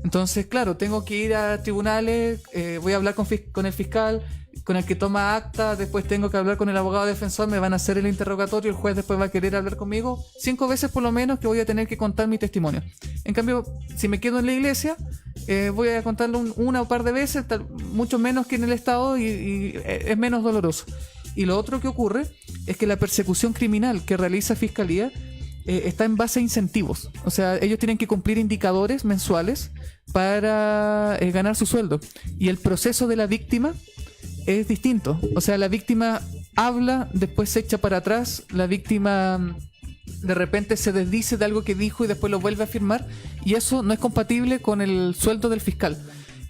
Entonces, claro, tengo que ir a tribunales, voy a hablar con el fiscal, con el que toma acta, después tengo que hablar con el abogado defensor, me van a hacer el interrogatorio, el juez después va a querer hablar conmigo 5 veces por lo menos que voy a tener que contar mi testimonio. En cambio, si me quedo en la iglesia, voy a contarlo una o par de veces, mucho menos que en el Estado y es menos doloroso. Y lo otro que ocurre es que la persecución criminal que realiza Fiscalía está en base a incentivos. O sea, ellos tienen que cumplir indicadores mensuales para ganar su sueldo. Y el proceso de la víctima es distinto. O sea, la víctima habla, después se echa para atrás, la víctima de repente se desdice de algo que dijo y después lo vuelve a afirmar, y eso no es compatible con el sueldo del fiscal.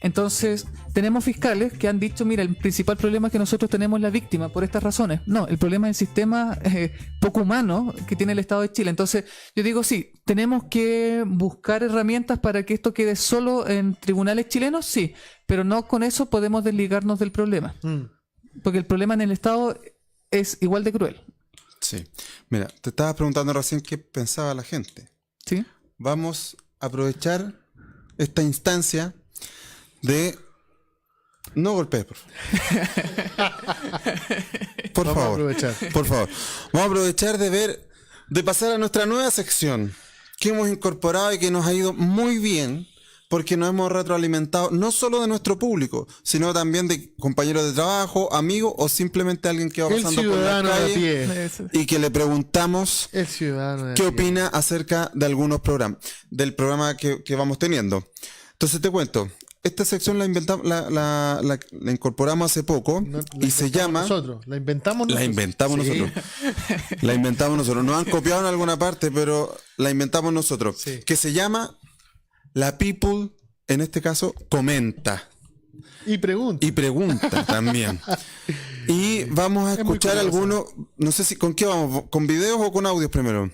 Entonces, tenemos fiscales que han dicho, mira, el principal problema que nosotros tenemos es la víctima por estas razones. No, el problema es el sistema poco humano que tiene el Estado de Chile. Entonces, yo digo, sí, tenemos que buscar herramientas para que esto quede solo en tribunales chilenos, sí, pero no con eso podemos desligarnos del problema. Porque el problema en el Estado es igual de cruel. Sí. Mira, te estaba preguntando recién qué pensaba la gente. Sí. Vamos a aprovechar esta instancia de... No golpees, por favor. Por favor. Por favor. Vamos a aprovechar de pasar a nuestra nueva sección que hemos incorporado y que nos ha ido muy bien, porque nos hemos retroalimentado no solo de nuestro público, sino también de compañeros de trabajo, amigos o simplemente alguien que va pasando por la calle y que le preguntamos qué opina acerca de algunos programas, del programa que vamos teniendo. Entonces te cuento, esta sección la incorporamos hace poco y se llama... La inventamos nosotros. La inventamos nosotros. La inventamos nosotros. Nos han copiado en alguna parte, pero la inventamos nosotros. Sí. Que se llama... La People, en este caso, comenta. Y pregunta. Y pregunta también. Y vamos a escuchar algunos, no sé si, ¿con qué vamos? ¿Con videos o con audios primero?